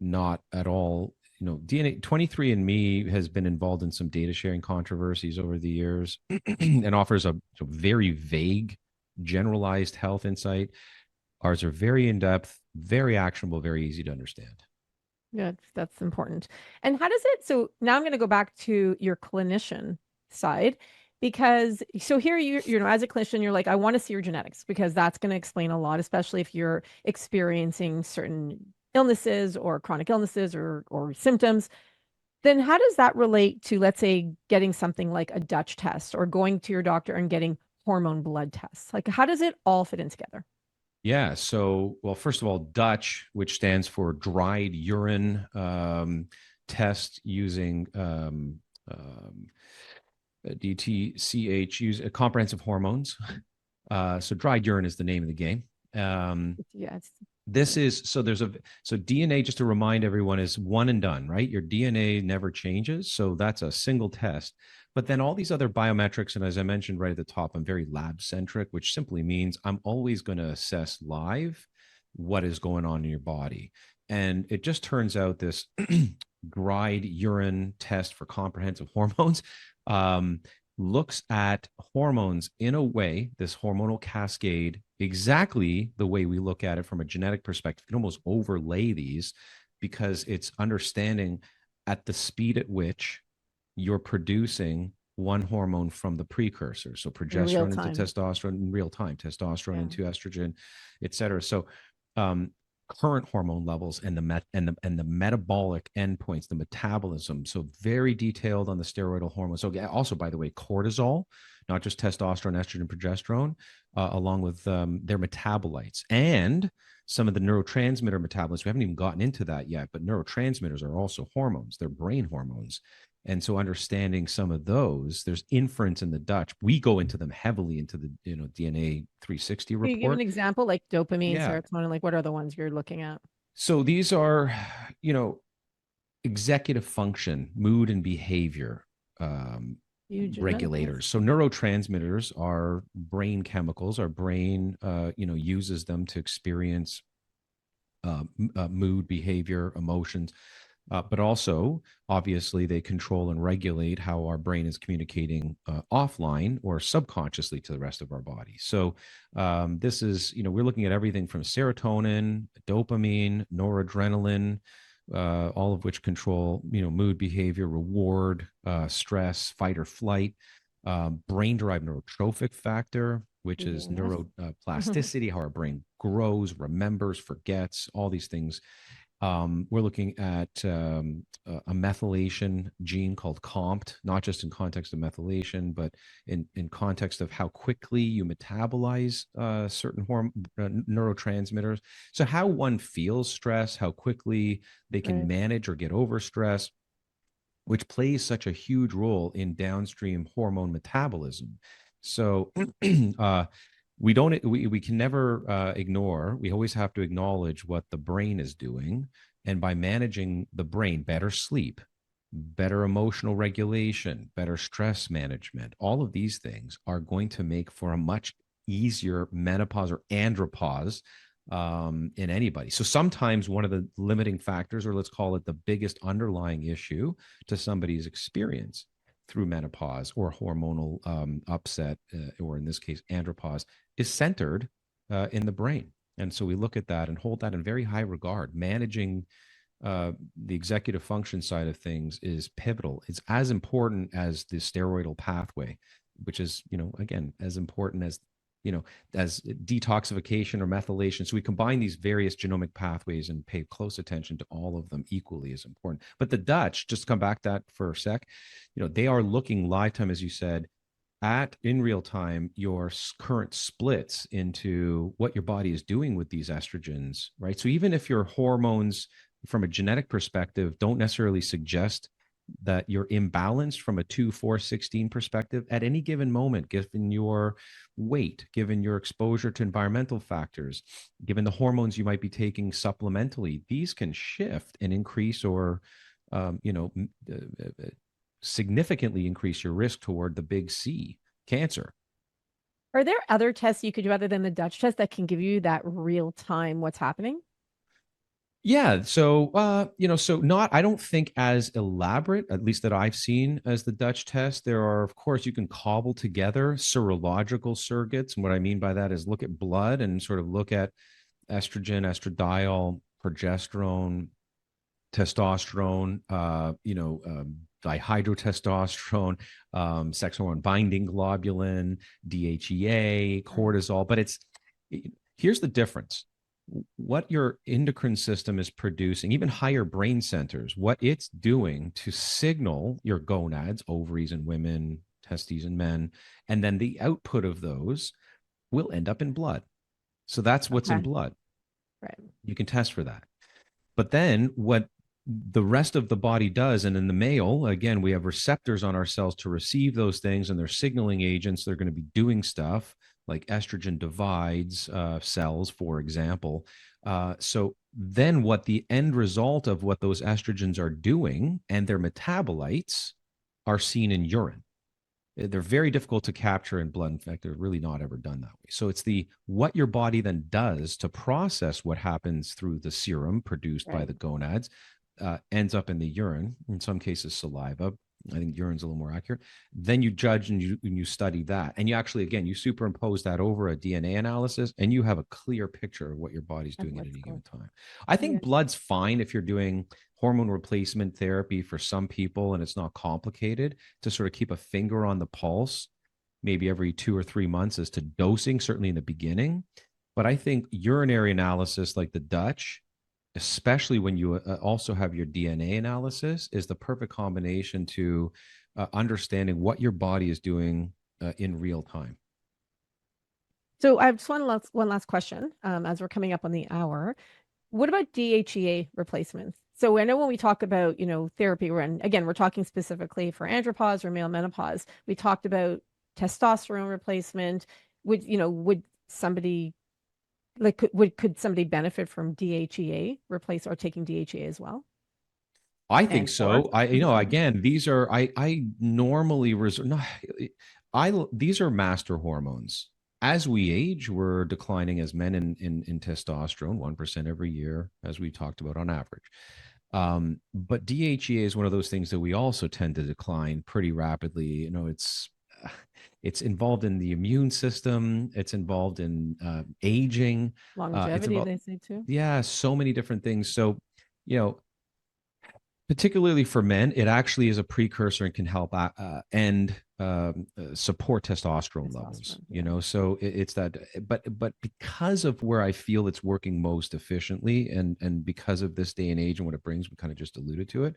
not at all, DNA 23andMe has been involved in some data sharing controversies over the years and offers a very vague, generalized health insight. Ours are very in depth, very actionable, very easy to understand. Yeah, that's important. And how does it, so now I'm going to go back to your clinician side, because so here as a clinician, you're like, I want to see your genetics, because that's going to explain a lot, especially if you're experiencing certain illnesses or chronic illnesses or symptoms. Then how does that relate to, let's say, getting something like a Dutch test or going to your doctor and getting hormone blood tests? Like, how does it all fit in together? Yeah. So, well, first of all, Dutch, which stands for dried urine test using DTCH, use comprehensive hormones. So dried urine is the name of the game. Yeah, This is so DNA, just to remind everyone, is one and done, right? Your DNA never changes. So that's a single test. But then all these other biometrics, and as I mentioned right at the top, I'm very lab centric, which simply means I'm always going to assess live what is going on in your body. And it just turns out this dried urine test for comprehensive hormones looks at hormones in a way, this hormonal cascade, exactly the way we look at it from a genetic perspective. You can almost overlay these because it's understanding at the speed at which you're producing one hormone from the precursor. So progesterone into testosterone in real time, testosterone into estrogen, et cetera. So current hormone levels and the metabolic endpoints, the metabolism. So very detailed on the steroidal hormones. So also, by the way, cortisol, not just testosterone, estrogen, progesterone, along with their metabolites and some of the neurotransmitter metabolites. We haven't even gotten into that yet, but neurotransmitters are also hormones. They're brain hormones. And so understanding some of those, there's inference in the Dutch. We go into them heavily into the DNA 360 report. Can you give an example, like dopamine, Yeah. serotonin, like what are the ones you're looking at? So these are, executive function, mood and behavior regulators. So neurotransmitters are brain chemicals. Our brain, uses them to experience mood, behavior, emotions. But also, obviously, they control and regulate how our brain is communicating offline or subconsciously to the rest of our body. So this is, we're looking at everything from serotonin, dopamine, noradrenaline, all of which control, mood, behavior, reward, stress, fight or flight, brain-derived neurotrophic factor, which is neuroplasticity, how our brain grows, remembers, forgets, all these things. We're looking at a methylation gene called COMT, not just in context of methylation, but in context of how quickly you metabolize certain neurotransmitters. So how one feels stress, how quickly they can manage or get over stress, which plays such a huge role in downstream hormone metabolism. So we can never ignore, we always have to acknowledge what the brain is doing. And by managing the brain, better sleep, better emotional regulation, better stress management, all of these things are going to make for a much easier menopause or andropause in anybody. So sometimes one of the limiting factors, or let's call it the biggest underlying issue to somebody's experience through menopause or hormonal upset, or in this case, andropause, is centered in the brain. And so we look at that and hold that in very high regard. Managing the executive function side of things is pivotal. It's as important as the steroidal pathway, which is, again, as important as, as detoxification or methylation. So we combine these various genomic pathways and pay close attention to all of them equally as important. But the Dutch, just to come back to that for a sec, they are looking live time, as you said, at in real time your current splits into what your body is doing with these estrogens, right? So even if your hormones from a genetic perspective don't necessarily suggest that you're imbalanced from a 2 4 16 perspective at any given moment, given your weight, given your exposure to environmental factors, given the hormones you might be taking supplementally, these can shift and increase or significantly increase your risk toward the big C, cancer. Are there other tests you could do other than the Dutch test that can give you that real time what's happening? Yeah. So, so not, I don't think as elaborate, at least that I've seen, as the Dutch test. There are, of course, you can cobble together serological surrogates. And what I mean by that is look at blood and sort of look at estrogen, estradiol, progesterone, testosterone, dihydrotestosterone, sex hormone binding globulin, DHEA, cortisol. But here's the difference. What your endocrine system is producing, even higher brain centers, what it's doing to signal your gonads, ovaries in women, testes in men, and then the output of those will end up in blood. So that's what's in Okay. blood. Right. You can test for that. But then what the rest of the body does, and in the male, again, we have receptors on our cells to receive those things, and they're signaling agents. They're going to be doing stuff like estrogen divides cells, for example. So then what the end result of what those estrogens are doing and their metabolites are seen in urine. They're very difficult to capture in blood. In fact, they're really not ever done that way. So it's what your body then does to process what happens through the serum produced by Right. the gonads, ends up in the urine, in some cases saliva. I think urine's a little more accurate. Then you judge and you study that. And you actually, again, you superimpose that over a DNA analysis and you have a clear picture of what your body's doing at any given time. I think Yeah. blood's fine if you're doing hormone replacement therapy for some people and it's not complicated, to sort of keep a finger on the pulse, maybe every 2 or 3 months as to dosing, certainly in the beginning. But I think urinary analysis like the Dutch, especially when you also have your DNA analysis, is the perfect combination to understanding what your body is doing in real time. So I have just one last question as we're coming up on the hour. What about DHEA replacements? So I know when we talk about, therapy, again, we're talking specifically for andropause or male menopause. We talked about testosterone replacement. Would somebody could somebody benefit from DHEA replace or taking DHEA as well? I think And or so. Again, these are I normally reserve. No, these are master hormones. As we age, we're declining as men in testosterone 1% every year, as we talked about on average. But DHEA is one of those things that we also tend to decline pretty rapidly. It's involved in the immune system. It's involved in aging. It's longevity, involved, they say too. yeah, so many different things. So, you know, particularly for men, it actually is a precursor and can help end support testosterone levels. Testosterone, yeah. So it's that. But because of where I feel it's working most efficiently, and because of this day and age and what it brings, we kind of just alluded to it.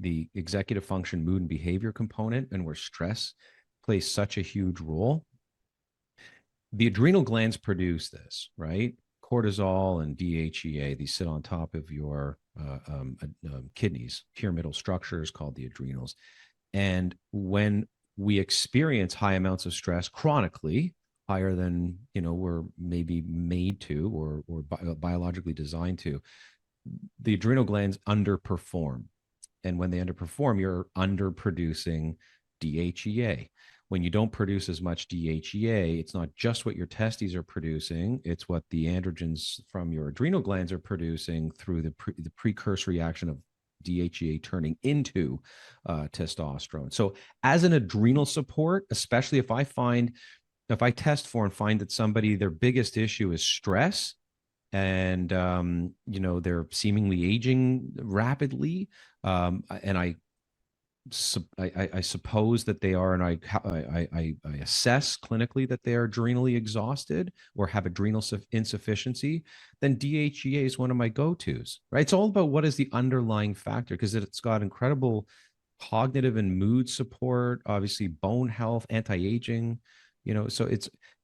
The executive function, mood, and behavior component, and where stress plays such a huge role. The adrenal glands produce this, right? Cortisol and DHEA, these sit on top of your kidneys, pyramidal structures called the adrenals. And when we experience high amounts of stress chronically, higher than we're maybe made to or biologically designed to, the adrenal glands underperform. And when they underperform, you're underproducing DHEA. When you don't produce as much DHEA, it's not just what your testes are producing, it's what the androgens from your adrenal glands are producing through the precursor reaction of DHEA turning into testosterone. So as an adrenal support, especially if I test for and find that somebody, their biggest issue is stress, and they're seemingly aging rapidly. And I suppose that they are, and I assess clinically that they are adrenally exhausted or have adrenal insufficiency, then DHEA is one of my go-tos, right? It's all about what is the underlying factor, because it's got incredible cognitive and mood support, obviously bone health, anti-aging, so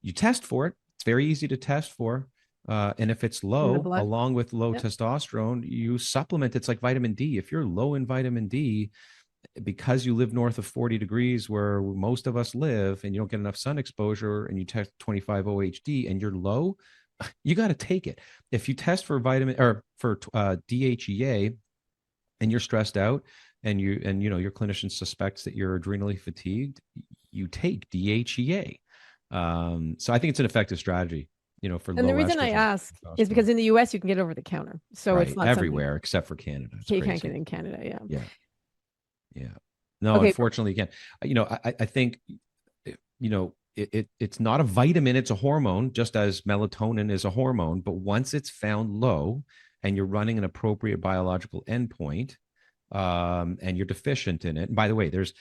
you test for it. It's very easy to test for. And if it's In the low, blood. along with low Yep. testosterone, you supplement. It's like vitamin D. If you're low in vitamin D, because you live north of 40 degrees where most of us live, and you don't get enough sun exposure, and you test 25 OHD and you're low, you got to take it. If you test for vitamin or for DHEA and you're stressed out, and your clinician suspects that you're adrenally fatigued, you take DHEA. So I think it's an effective strategy, for And low the reason I estrogen ask is testosterone. because in the US you can get over the counter. So it's Right, not something everywhere except for Canada. It's you can't get crazy. in Canada. Yeah. Yeah. Yeah. No, Okay. unfortunately, you can't. I think, it's not a vitamin, it's a hormone, just as melatonin is a hormone. But once it's found low and you're running an appropriate biological endpoint, and you're deficient in it. And by the way, there's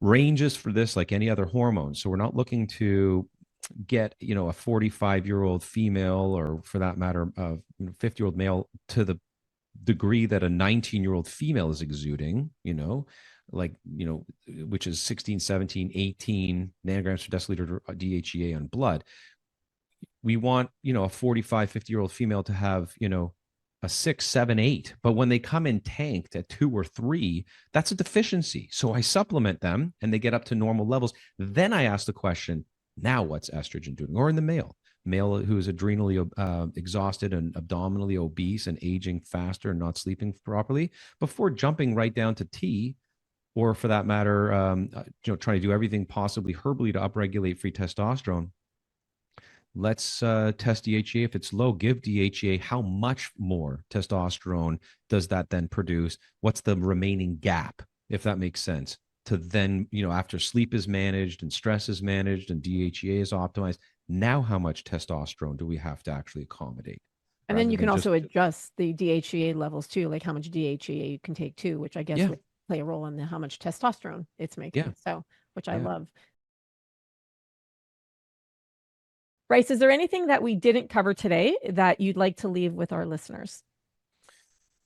ranges for this like any other hormone. So we're not looking to get, a 45-year-old female, or for that matter, a 50-year-old male, to the degree that a 19-year-old female is exuding, like, which is 16, 17, 18 nanograms per deciliter DHEA on blood. We want, a 45, 50-year-old female to have, a 6, 7, 8. But when they come in tanked at 2 or 3, that's a deficiency. So I supplement them and they get up to normal levels. Then I ask the question, now what's estrogen doing? Or in the male who is adrenally exhausted and abdominally obese and aging faster and not sleeping properly, before jumping right down to T, or for that matter, trying to do everything possibly herbally to upregulate free testosterone. Let's test DHEA. If it's low, give DHEA. How much more testosterone does that then produce? What's the remaining gap, if that makes sense? To then, after sleep is managed and stress is managed and DHEA is optimized, now how much testosterone do we have to actually accommodate? And then Rather you can than also just, adjust the DHEA levels too, like how much DHEA you can take too, which I guess yeah, would play a role in how much testosterone it's yeah, making. So, which I yeah. love. Bryce, is there anything that we didn't cover today that you'd like to leave with our listeners?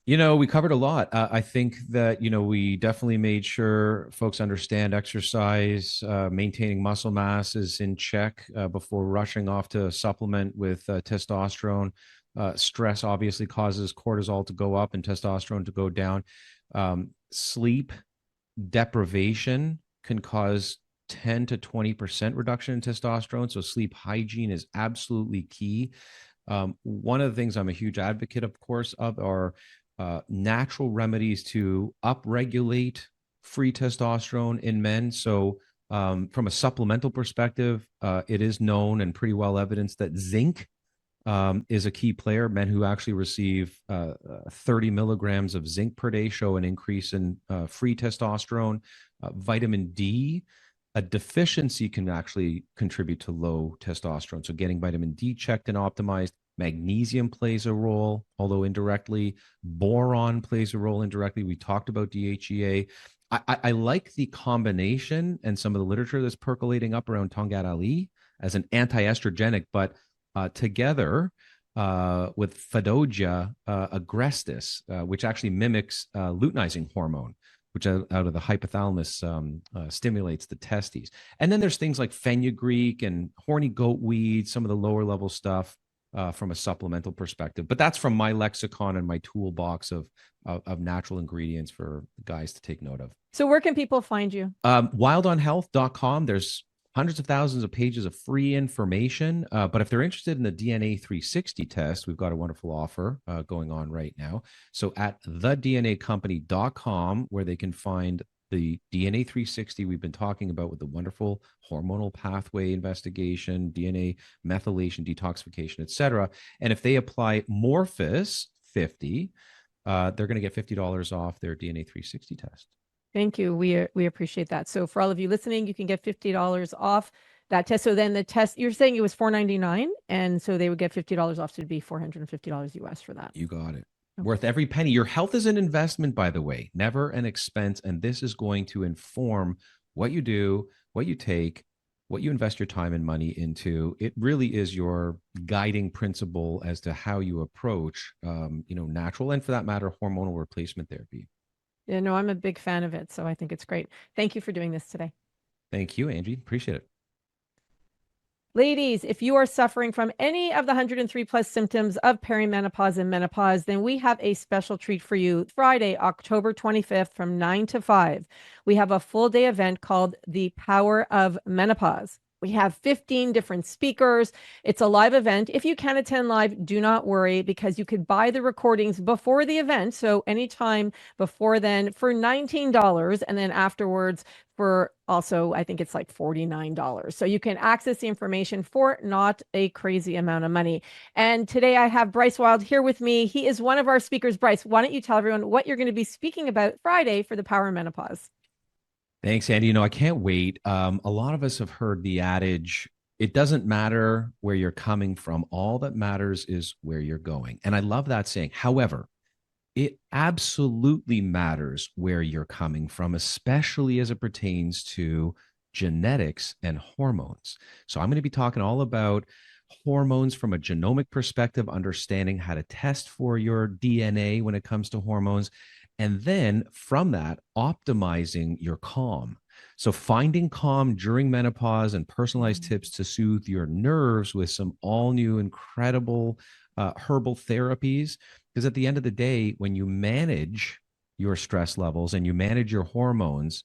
We covered a lot. I think that, we definitely made sure folks understand exercise, maintaining muscle mass is in check before rushing off to supplement with testosterone. Stress obviously causes cortisol to go up and testosterone to go down. Sleep deprivation can cause 10 to 20% reduction in testosterone. So sleep hygiene is absolutely key. One of the things I'm a huge advocate, of course, of are natural remedies to upregulate free testosterone in men. So, from a supplemental perspective, it is known and pretty well evidenced that zinc is a key player. Men who actually receive 30 milligrams of zinc per day show an increase in free testosterone. Vitamin D, a deficiency can actually contribute to low testosterone. So getting vitamin D checked and optimized. Magnesium plays a role, although indirectly. Boron plays a role indirectly. We talked about DHEA. I like the combination and some of the literature that's percolating up around Tongat Ali as an anti-estrogenic, but together with Phaedrogia agrestis, which actually mimics luteinizing hormone, which out of the hypothalamus stimulates the testes. And then there's things like fenugreek and horny goat weed, some of the lower level stuff from a supplemental perspective. But that's from my lexicon and my toolbox of natural ingredients for guys to take note of. So where can people find you? Wildonhealth.com. There's hundreds of thousands of pages of free information. But if they're interested in the DNA 360 test, we've got a wonderful offer going on right now. So at thednacompany.com, where they can find the DNA 360 we've been talking about with the wonderful hormonal pathway investigation, DNA methylation, detoxification, etc. And if they apply Morphus 50, they're going to get $50 off their DNA 360 test. Thank you. We appreciate that. So for all of you listening, you can get $50 off that test. So then the test, you're saying it was $499, and so they would get $50 off, so it'd be $450 US for that. You got it. Okay. Worth every penny. Your health is an investment, by the way, never an expense. And this is going to inform what you do, what you take, what you invest your time and money into. It really is your guiding principle as to how you approach, natural and, for that matter, hormonal replacement therapy. Yeah, no, I'm a big fan of it, so I think it's great. Thank you for doing this today. Thank you, Angie. Appreciate it. Ladies, if you are suffering from any of the 103 plus symptoms of perimenopause and menopause, then we have a special treat for you. Friday, October 25th from 9 to 5. We have a full day event called The Power of Menopause. We have 15 different speakers. It's a live event. If you can attend live, do not worry, because you could buy the recordings before the event. So anytime before then for $19, and then afterwards for also, I think it's like $49. So you can access the information for not a crazy amount of money. And today I have Bryce Wylde here with me. He is one of our speakers. Bryce, why don't you tell everyone what you're going to be speaking about Friday for the Power of Menopause? Thanks, Andy. I can't wait. A lot of us have heard the adage, it doesn't matter where you're coming from. All that matters is where you're going. And I love that saying. However, it absolutely matters where you're coming from, especially as it pertains to genetics and hormones. So I'm going to be talking all about hormones from a genomic perspective, understanding how to test for your DNA when it comes to hormones. And then from that, optimizing your calm. So finding calm during menopause and personalized tips to soothe your nerves with some all new, incredible herbal therapies. Because at the end of the day, when you manage your stress levels and you manage your hormones,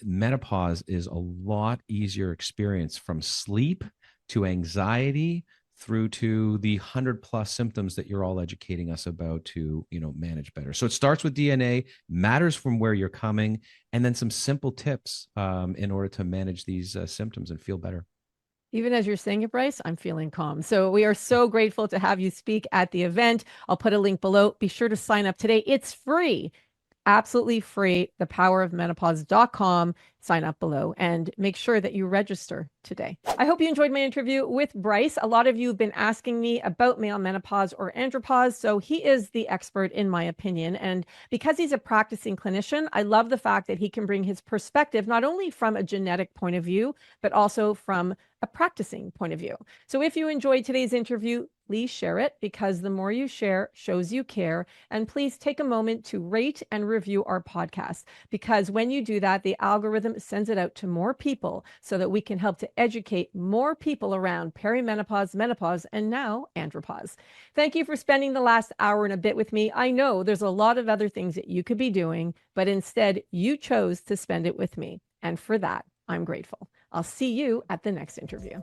menopause is a lot easier experience, from sleep to anxiety through to the 100+ symptoms that you're all educating us about to, manage better. So it starts with DNA, matters from where you're coming, and then some simple tips in order to manage these symptoms and feel better. Even as you're saying it, Bryce, I'm feeling calm. So we are so grateful to have you speak at the event. I'll put a link below. Be sure to sign up today. It's free. Absolutely free. thepowerofmenopause.com. Sign up below and make sure that you register today. I hope you enjoyed my interview with Bryce. A lot of you have been asking me about male menopause or andropause, so he is the expert in my opinion. And because he's a practicing clinician, I love the fact that he can bring his perspective not only from a genetic point of view, but also from a practicing point of view. So if you enjoyed today's interview, please share it, because the more you share shows you care. And please take a moment to rate and review our podcast, because when you do that, the algorithm sends it out to more people so that we can help to educate more people around perimenopause, menopause, and now andropause. Thank you for spending the last hour and a bit with me. I know there's a lot of other things that you could be doing, but instead you chose to spend it with me. And for that, I'm grateful. I'll see you at the next interview.